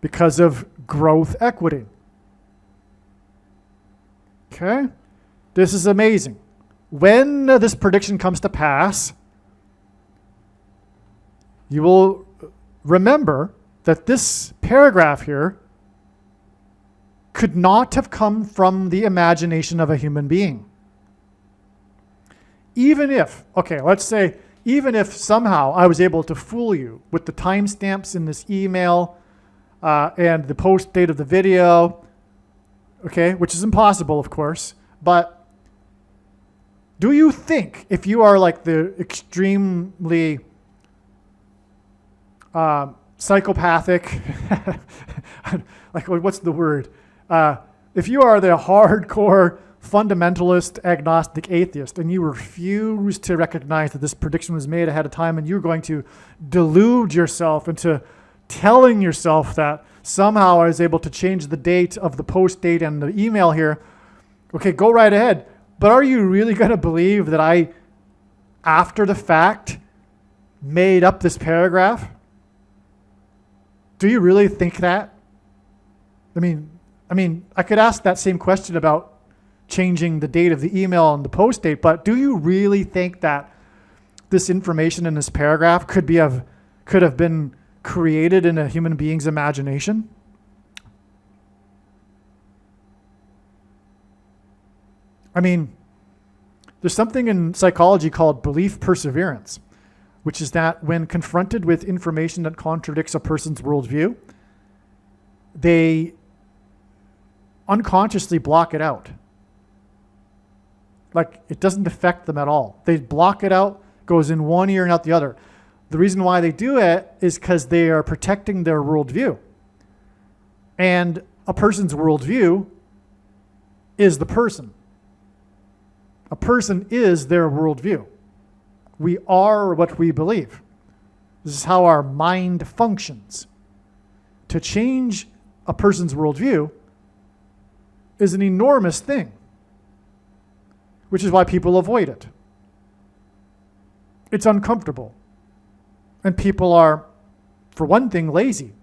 because of growth equity. Okay? This is amazing. When this prediction comes to pass, you will remember that this paragraph here could not have come from the imagination of a human being. Even if, okay, let's say, even if somehow I was able to fool you with the timestamps in this email and the post date of the video, okay, which is impossible, of course, but do you think, if you are like the extremely psychopathic, like what's the word? If you are the hardcore fundamentalist agnostic atheist and you refuse to recognize that this prediction was made ahead of time, and you're going to delude yourself into telling yourself that somehow I was able to change the date of the post date and the email here, okay, go right ahead. But are you really going to believe that I, after the fact, made up this paragraph? Do you really think that? I mean, I could ask that same question about changing the date of the email and the post date, but do you really think that this information in this paragraph could have been created in a human being's imagination? I mean, there's something in psychology called belief perseverance, which is that when confronted with information that contradicts a person's worldview, they unconsciously block it out. Like, it doesn't affect them at all. They block it out, goes in one ear and out the other. The reason why they do it is because they are protecting their worldview. And a person's worldview is the person. A person is their worldview. We are what we believe. This is how our mind functions. To change a person's worldview is an enormous thing, which is why people avoid it. It's uncomfortable. And people are, for one thing, lazy.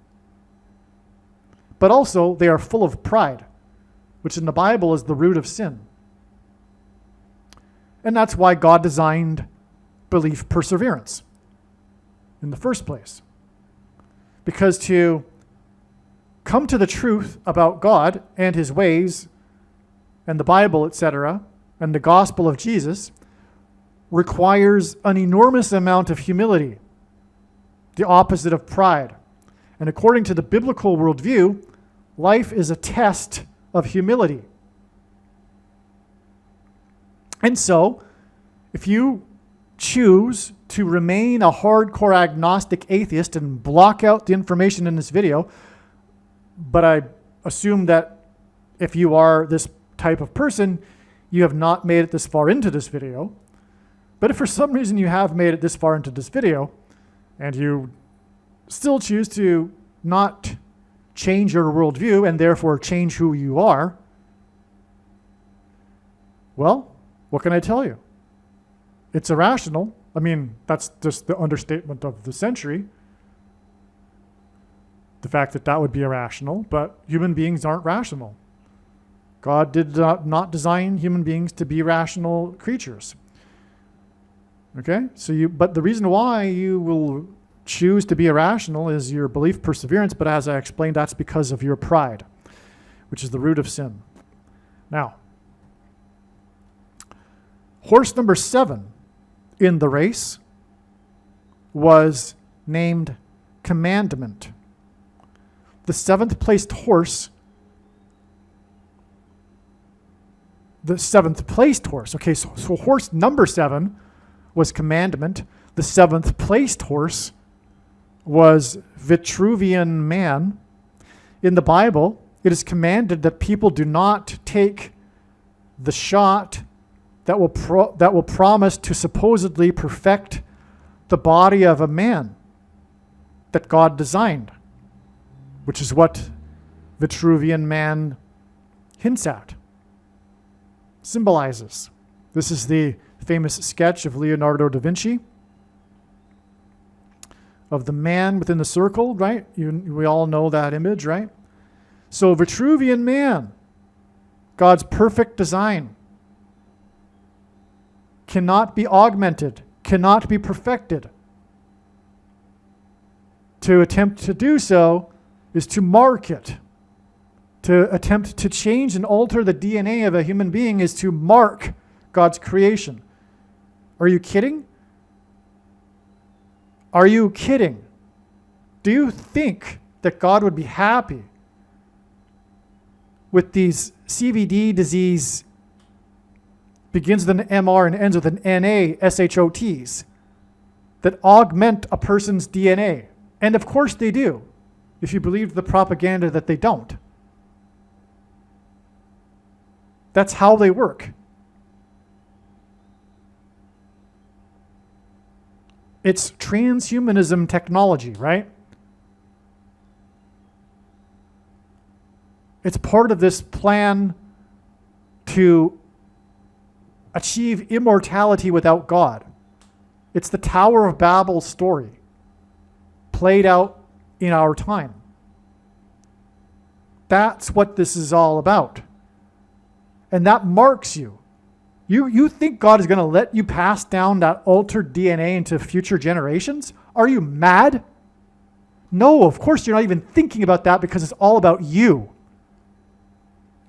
But also, they are full of pride, which in the Bible is the root of sin. And that's why God designed belief perseverance in the first place. Because to come to the truth about God and his ways and the Bible, etc., and the gospel of Jesus requires an enormous amount of humility, the opposite of pride. And according to the biblical worldview, life is a test of humility. And so, if you choose to remain a hardcore agnostic atheist and block out the information in this video, but I assume that if you are this type of person, you have not made it this far into this video. But if for some reason you have made it this far into this video, and you still choose to not change your worldview and therefore change who you are, well, what can I tell you? It's irrational. I mean, that's just the understatement of the century. The fact that that would be irrational, but human beings aren't rational. God did not design human beings to be rational creatures. Okay? But the reason why you will choose to be irrational is your belief perseverance, but as I explained, that's because of your pride, which is the root of sin. Now, horse number 7 in the race was named Commandment. The 7th placed horse, okay, so horse number 7 was Commandment. The 7th placed horse was Vitruvian Man. In the Bible, it is commanded that people do not take the shot that will promise to supposedly perfect the body of a man. that God designed, which is what Vitruvian Man hints at, symbolizes. This is the famous sketch of Leonardo da Vinci of the man within the circle, right? We all know that image, right? So Vitruvian Man, God's perfect design, cannot be augmented, cannot be perfected. To attempt to do so is to mark it. To attempt to change and alter the DNA of a human being is to mark God's creation. Are you kidding? Are you kidding? Do you think that God would be happy with these CVD disease, begins with an MR and ends with an NA SHOTs, that augment a person's DNA? And of course they do, if you believe the propaganda that they don't. That's how they work. It's transhumanism technology, right? It's part of this plan to achieve immortality without God. It's the Tower of Babel story played out in our time. That's what this is all about. And that marks you. You think God is going to let you pass down that altered DNA into future generations? Are you mad? No, of course you're not even thinking about that, because it's all about you.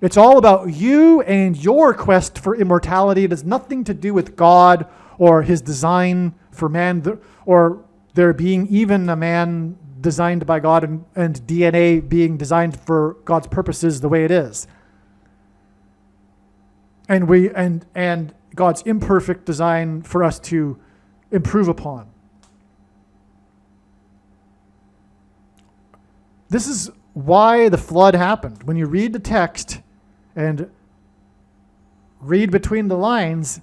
It's all about you and your quest for immortality. It has nothing to do with God or his design for man, or there being even a man designed by God and DNA being designed for God's purposes the way it is. And God's imperfect design for us to improve upon. This is why the flood happened. When you read the text and read between the lines,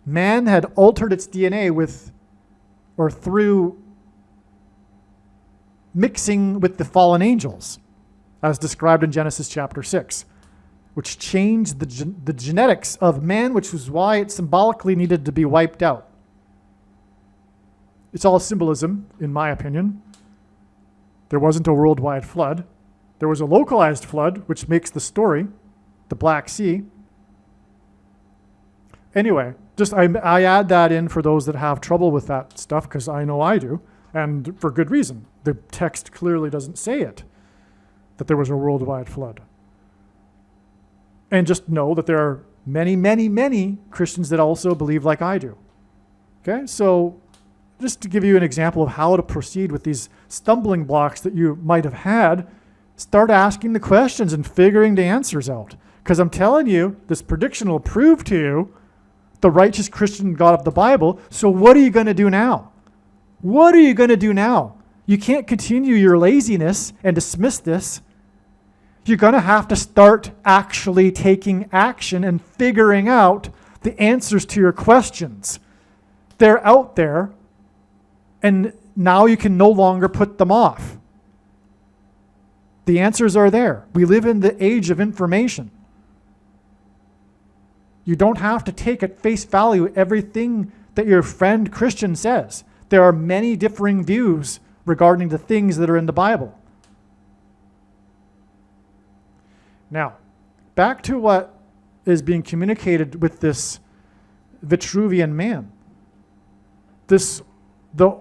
man had altered its DNA with, or through mixing with the fallen angels, as described in Genesis chapter 6. Which changed the genetics of man, which was why it symbolically needed to be wiped out. It's all symbolism, in my opinion. There wasn't a worldwide flood. There was a localized flood, which makes the story, the Black Sea. Anyway, just I add that in for those that have trouble with that stuff, because I know I do, and for good reason. The text clearly doesn't say it, that there was a worldwide flood. And just know that there are many, many, many Christians that also believe like I do. Okay, so just to give you an example of how to proceed with these stumbling blocks that you might have had, start asking the questions and figuring the answers out. Because I'm telling you, this prediction will prove to you the righteous Christian God of the Bible. So what are you going to do now? What are you going to do now? You can't continue your laziness and dismiss this. You're going to have to start actually taking action and figuring out the answers to your questions. They're out there, and now you can no longer put them off. The answers are there. We live in the age of information. You don't have to take at face value everything that your friend Christian says. There are many differing views regarding the things that are in the Bible. Now, back to what is being communicated with this Vitruvian Man.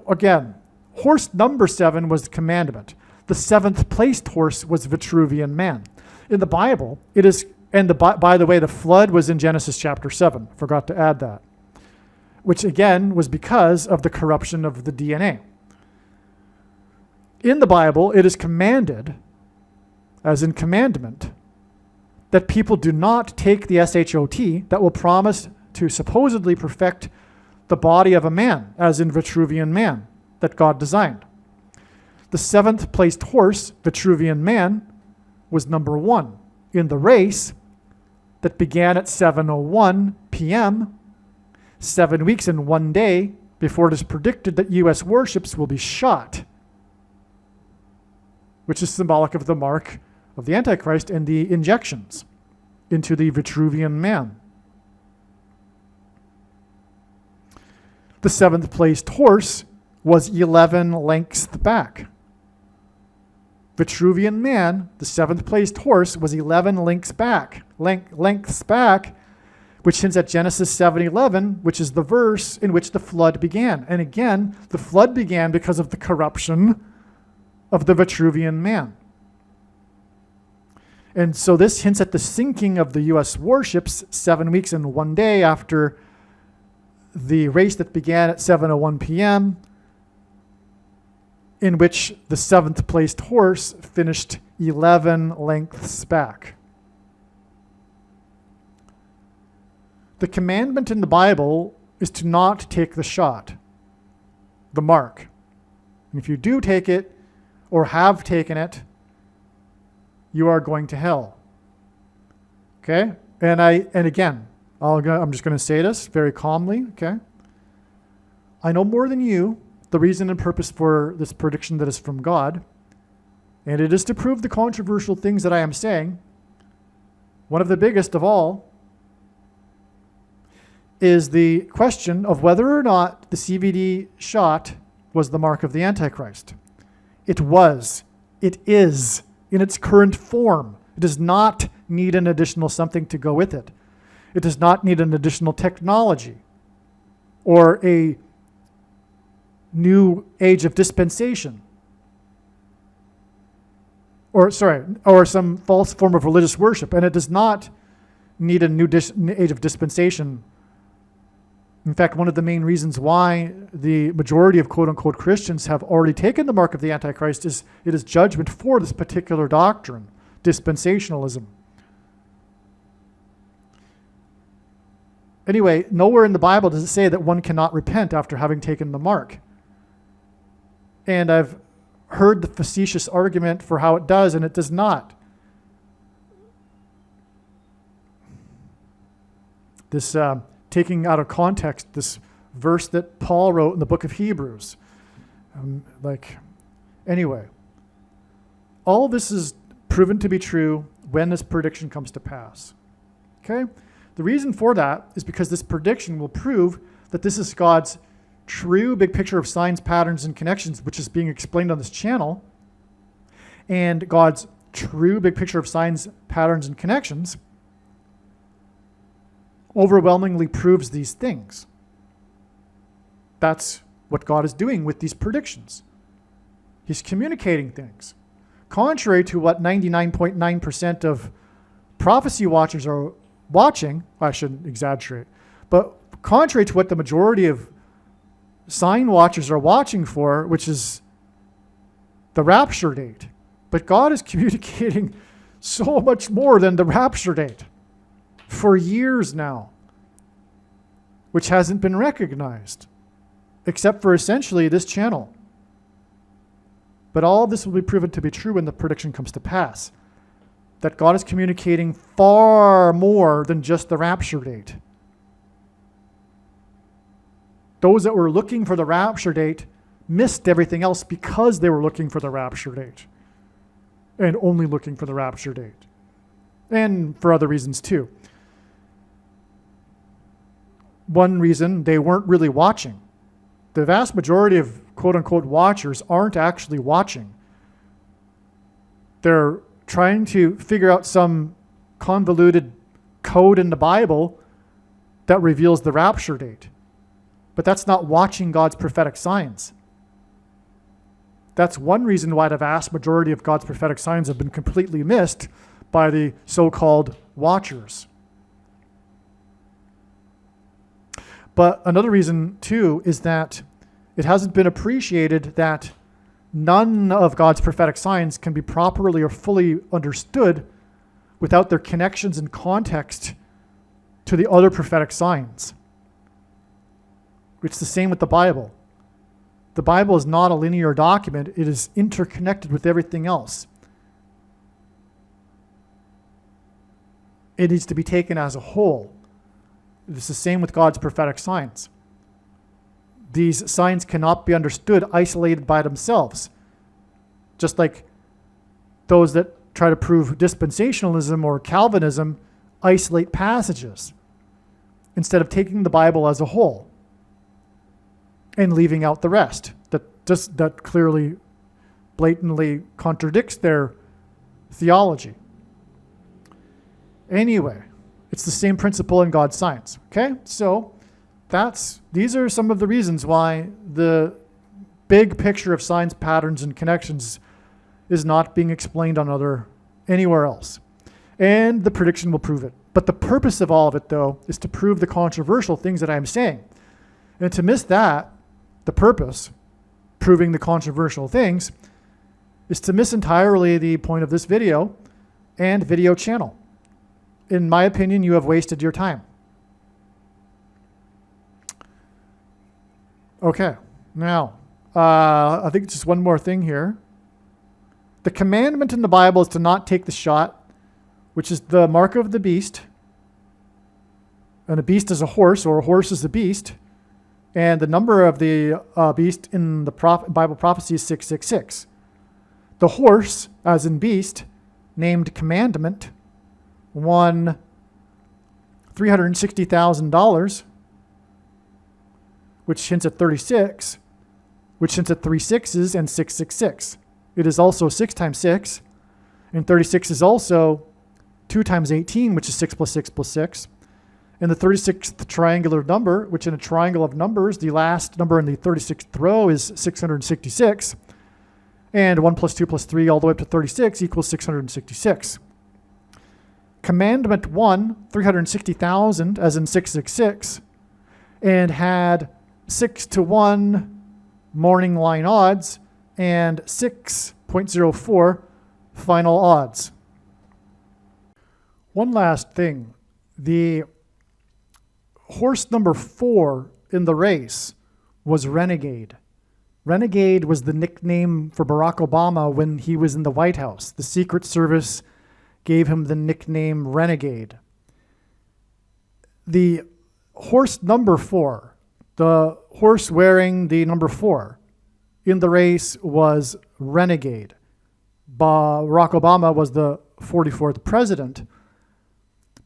Again, horse number 7 was the commandment. The 7th placed horse was Vitruvian Man. In the Bible, it is, and by the way, the flood was in Genesis chapter 7. Forgot to add that. Which again was because of the corruption of the DNA. In the Bible, it is commanded, as in commandment, that people do not take the SHOT that will promise to supposedly perfect the body of a man, as in Vitruvian Man, that God designed. The 7th placed horse, Vitruvian Man, was number 1 in the race that began at 7:01 p.m., 7 weeks and 1 day before it is predicted that U.S. warships will be shot which is symbolic of the mark of the Antichrist and the injections into the Vitruvian man. The seventh placed horse was 11 lengths back. Vitruvian man, the seventh placed horse, was 11 lengths back, which hints at Genesis 7:11, which is the verse in which the flood began. And again, the flood began because of the corruption of the Vitruvian man. And so this hints at the sinking of the U.S. warships 7 weeks and 1 day after the race that began at 7:01 p.m., in which the seventh placed horse finished 11 lengths back. The commandment in the Bible is to not take the shot, the mark. And if you do take it or have taken it, you are going to hell. Okay? And again, I'm just going to say this very calmly, okay? I know more than you the reason and purpose for this prediction that is from God, and it is to prove the controversial things that I am saying. One of the biggest of all is the question of whether or not the CVD shot was the mark of the Antichrist. It was. It is in its current form. It does not need an additional something to go with it. It does not need an additional technology or a new age of dispensation or some false form of religious worship. And it does not need a new age of dispensation. In fact, one of the main reasons why the majority of quote-unquote Christians have already taken the mark of the Antichrist is it is judgment for this particular doctrine, dispensationalism. Anyway, nowhere in the Bible does it say that one cannot repent after having taken the mark. And I've heard the facetious argument for how it does, and it does not. This taking out of context this verse that Paul wrote in the book of Hebrews. Anyway, all this is proven to be true when this prediction comes to pass. Okay? The reason for that is because this prediction will prove that this is God's true big picture of signs, patterns, and connections, which is being explained on this channel. And God's true big picture of signs, patterns, and connections overwhelmingly proves these things. That's what God is doing with these predictions. He's communicating things. Contrary to what 99.9% of prophecy watchers are watching, I shouldn't exaggerate, but contrary to what the majority of sign watchers are watching for, which is the rapture date. But God is communicating so much more than the rapture date for years now, which hasn't been recognized, except for essentially this channel. But all of this will be proven to be true when the prediction comes to pass, that God is communicating far more than just the rapture date. Those that were looking for the rapture date missed everything else because they were looking for the rapture date and only looking for the rapture date, and for other reasons too. One reason, they weren't really watching. The vast majority of quote-unquote watchers aren't actually watching. They're trying to figure out some convoluted code in the Bible that reveals the rapture date. But that's not watching God's prophetic signs. That's one reason why the vast majority of God's prophetic signs have been completely missed by the so-called watchers. But another reason, too, is that it hasn't been appreciated that none of God's prophetic signs can be properly or fully understood without their connections and context to the other prophetic signs. It's the same with the Bible. The Bible is not a linear document. It is interconnected with everything else. It needs to be taken as a whole. It's the same with God's prophetic signs. These signs cannot be understood isolated by themselves. Just like those that try to prove dispensationalism or Calvinism isolate passages instead of taking the Bible as a whole and leaving out the rest that clearly, blatantly contradicts their theology. Anyway, it's the same principle in God's science. Okay, so these are some of the reasons why the big picture of signs, patterns, and connections is not being explained anywhere else. And the prediction will prove it. But the purpose of all of it, though, is to prove the controversial things that I'm saying. And to miss that, the purpose, proving the controversial things, is to miss entirely the point of this video and video channel. In my opinion, you have wasted your time. Okay, now, I think just one more thing here. The commandment in the Bible is to not take the shot, which is the mark of the beast. And a beast is a horse, or a horse is a beast. And the number of the beast in the Bible prophecy is 666. The horse, as in beast, named commandment, won $360,000, which hints at 36, which hints at 3 6s and 666. It is also 6 times 6, and 36 is also 2 times 18, which is 6 plus 6 plus 6. And the 36th triangular number, which in a triangle of numbers, the last number in the 36th row is 666. And 1 plus 2 plus 3 all the way up to 36 equals 666. Commandment won 360,000, as in 666, and had 6-to-1 morning line odds and 6.04 final odds. One last thing. The horse number 4 in the race was Renegade. Renegade was the nickname for Barack Obama when he was in the White House. The Secret Service gave him the nickname Renegade. The horse number 4, the horse wearing the number 4 in the race was Renegade. Barack Obama was the 44th president.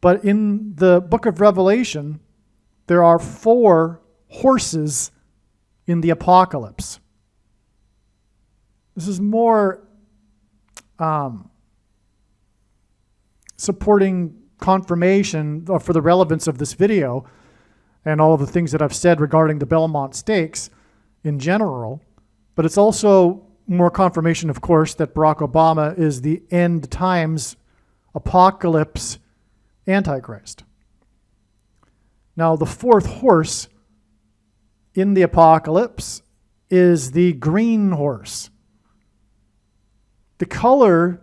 But in the book of Revelation, there are 4 horses in the apocalypse. This is more supporting confirmation for the relevance of this video and all of the things that I've said regarding the Belmont Stakes in general. But it's also more confirmation, of course, that Barack Obama is the end times apocalypse Antichrist. Now, the 4th horse in the apocalypse is the green horse. The color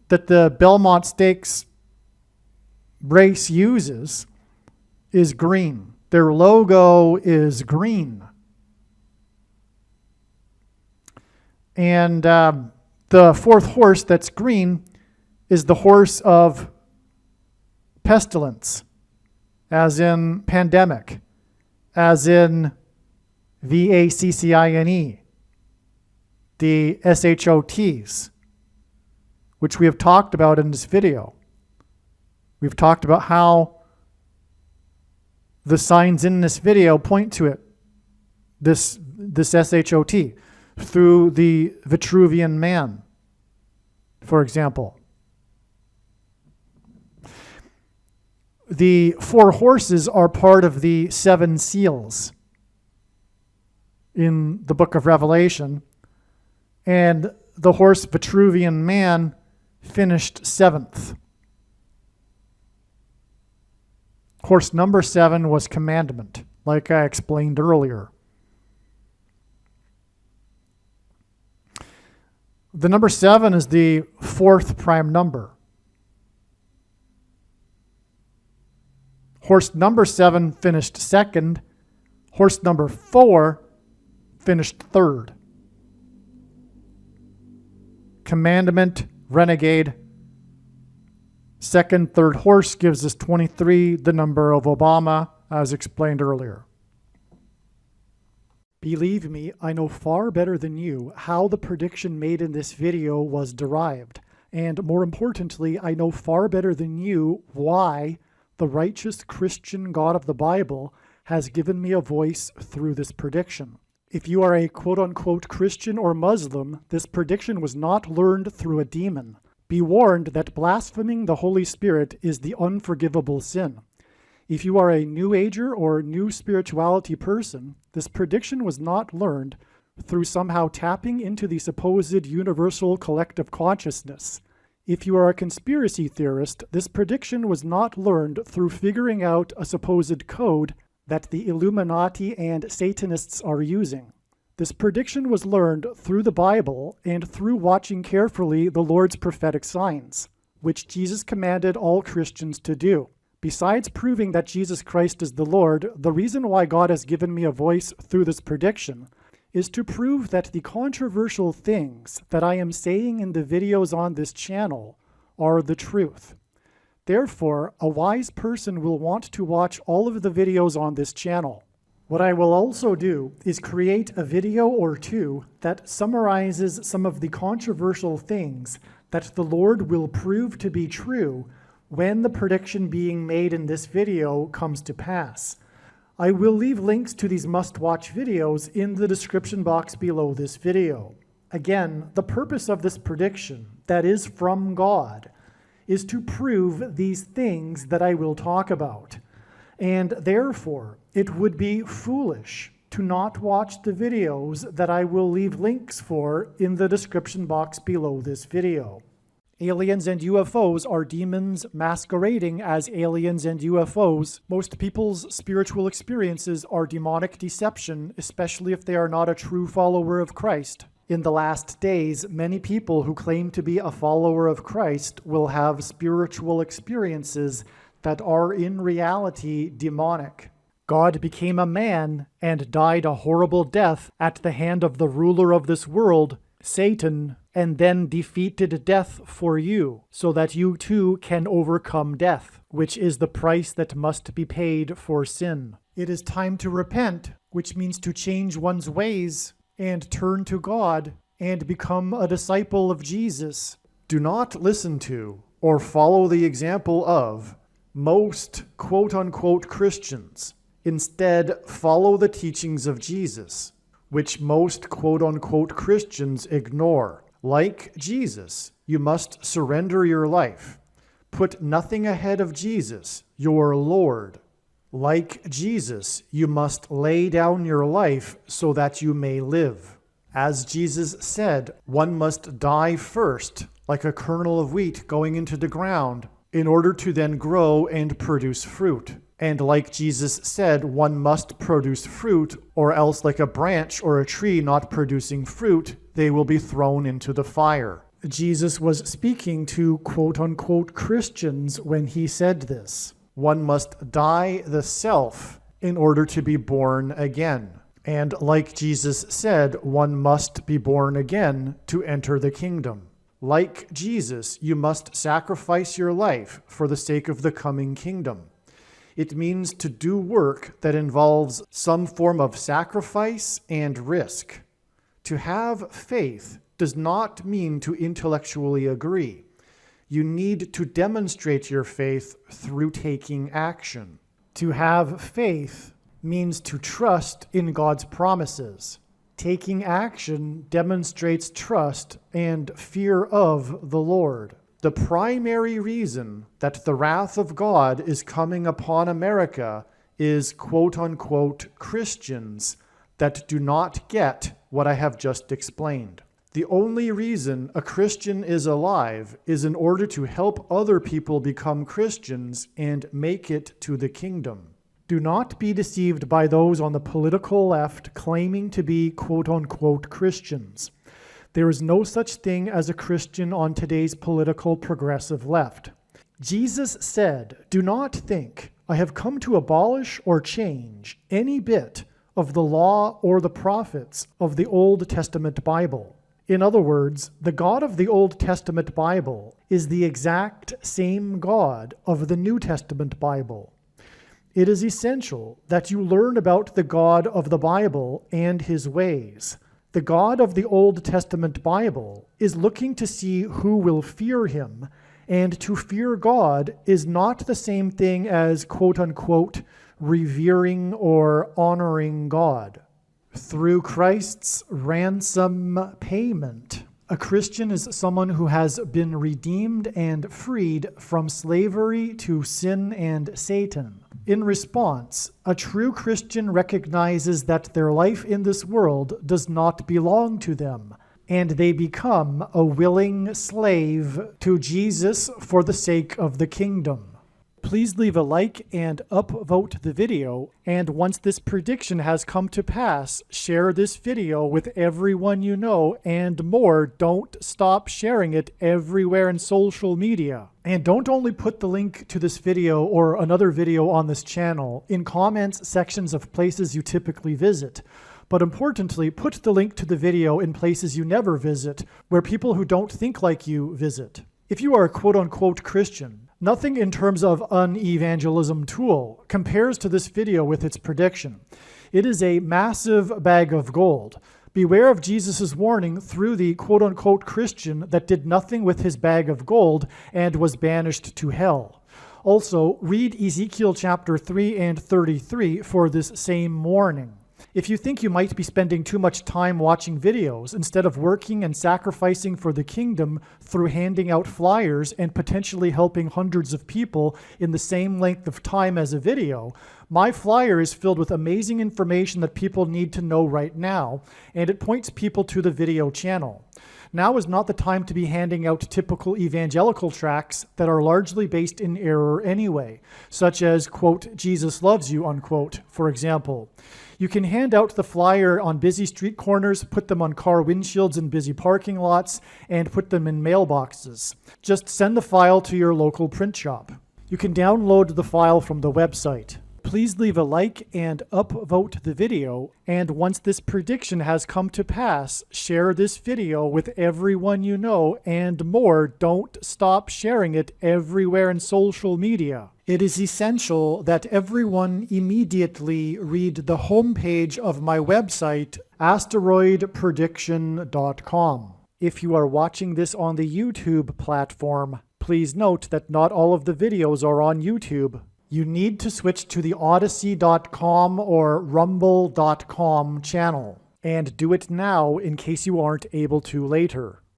that the Belmont Stakes race uses is green. Their logo is green. And the 4th horse that's green is the horse of pestilence, as in pandemic, as in VACCINE, the SHOTs, which we have talked about in this video. We've talked about how the signs in this video point to it, this SHOT, through the Vitruvian Man, for example. The 4 horses are part of the 7 seals in the book of Revelation, and the horse Vitruvian Man finished 7th. Horse number 7 was commandment, like I explained earlier. The number 7 is the 4th prime number. Horse number 7 finished 2nd. Horse number 4 finished 3rd. Commandment, Renegade. 2nd, 3rd horse gives us 23, the number of Obama, as explained earlier. Believe me, I know far better than you how the prediction made in this video was derived. And more importantly, I know far better than you why the righteous Christian God of the Bible has given me a voice through this prediction. If you are a quote-unquote Christian or Muslim, this prediction was not learned through a demon. Be warned that blaspheming the Holy Spirit is the unforgivable sin. If you are a New Ager or New Spirituality person, this prediction was not learned through somehow tapping into the supposed universal collective consciousness. If you are a conspiracy theorist, this prediction was not learned through figuring out a supposed code that the Illuminati and Satanists are using. This prediction was learned through the Bible and through watching carefully the Lord's prophetic signs, which Jesus commanded all Christians to do. Besides proving that Jesus Christ is the Lord, the reason why God has given me a voice through this prediction is to prove that the controversial things that I am saying in the videos on this channel are the truth. Therefore, a wise person will want to watch all of the videos on this channel. What I will also do is create a video or two that summarizes some of the controversial things that the Lord will prove to be true when the prediction being made in this video comes to pass. I will leave links to these must-watch videos in the description box below this video. Again, the purpose of this prediction, that is from God, is to prove these things that I will talk about. And therefore, it would be foolish to not watch the videos that I will leave links for in the description box below this video. Aliens and UFOs are demons masquerading as aliens and UFOs. Most people's spiritual experiences are demonic deception, especially if they are not a true follower of Christ. In the last days, many people who claim to be a follower of Christ will have spiritual experiences that are in reality demonic. God became a man and died a horrible death at the hand of the ruler of this world, Satan, and then defeated death for you, so that you too can overcome death, which is the price that must be paid for sin. It is time to repent, which means to change one's ways and turn to God and become a disciple of Jesus. Do not listen to or follow the example of most quote-unquote Christians. Instead, follow the teachings of Jesus, which most quote-unquote Christians ignore. Like Jesus, you must surrender your life. Put nothing ahead of Jesus, your Lord. Like Jesus, you must lay down your life so that you may live. As Jesus said, one must die first, like a kernel of wheat going into the ground, in order to then grow and produce fruit. And like Jesus said, one must produce fruit, or else like a branch or a tree not producing fruit, they will be thrown into the fire. Jesus was speaking to quote-unquote Christians when he said this. One must die the self in order to be born again. And like Jesus said, one must be born again to enter the kingdom. Like Jesus, you must sacrifice your life for the sake of the coming kingdom. It means to do work that involves some form of sacrifice and risk. To have faith does not mean to intellectually agree. You need to demonstrate your faith through taking action. To have faith means to trust in God's promises. Taking action demonstrates trust and fear of the Lord. The primary reason that the wrath of God is coming upon America is quote-unquote Christians that do not get what I have just explained. The only reason a Christian is alive is in order to help other people become Christians and make it to the kingdom. Do not be deceived by those on the political left claiming to be quote-unquote Christians. There is no such thing as a Christian on today's political progressive left. Jesus said, "Do not think I have come to abolish or change any bit of the law or the prophets of the Old Testament Bible." In other words, the God of the Old Testament Bible is the exact same God of the New Testament Bible. It is essential that you learn about the God of the Bible and his ways. The God of the Old Testament Bible is looking to see who will fear him, and to fear God is not the same thing as quote-unquote revering or honoring God. Through Christ's ransom payment, a Christian is someone who has been redeemed and freed from slavery to sin and Satan. In response, a true Christian recognizes that their life in this world does not belong to them, and they become a willing slave to Jesus for the sake of the kingdom. Please leave a like and upvote the video, and once this prediction has come to pass, share this video with everyone you know, and more, don't stop sharing it everywhere in social media. And don't only put the link to this video or another video on this channel in comments sections of places you typically visit, but importantly, put the link to the video in places you never visit, where people who don't think like you visit. If you are a quote-unquote Christian, nothing in terms of an evangelism tool compares to this video with its prediction. It is a massive bag of gold. Beware of Jesus' warning through the quote-unquote Christian that did nothing with his bag of gold and was banished to hell. Also, read Ezekiel chapter 3 and 33 for this same warning. If you think you might be spending too much time watching videos instead of working and sacrificing for the kingdom through handing out flyers and potentially helping hundreds of people in the same length of time as a video, my flyer is filled with amazing information that people need to know right now, and it points people to the video channel. Now is not the time to be handing out typical evangelical tracts that are largely based in error anyway, such as, quote, Jesus loves you, unquote, for example. You can hand out the flyer on busy street corners, put them on car windshields in busy parking lots, and put them in mailboxes. Just send the file to your local print shop. You can download the file from the website. Please leave a like and upvote the video, and once this prediction has come to pass, share this video with everyone you know, and more, don't stop sharing it everywhere in social media. It is essential that everyone immediately read the homepage of my website, asteroidprediction.com. If you are watching this on the YouTube platform, please note that not all of the videos are on YouTube. You need to switch to the Odyssey.com or Rumble.com channel, and do it now in case you aren't able to later.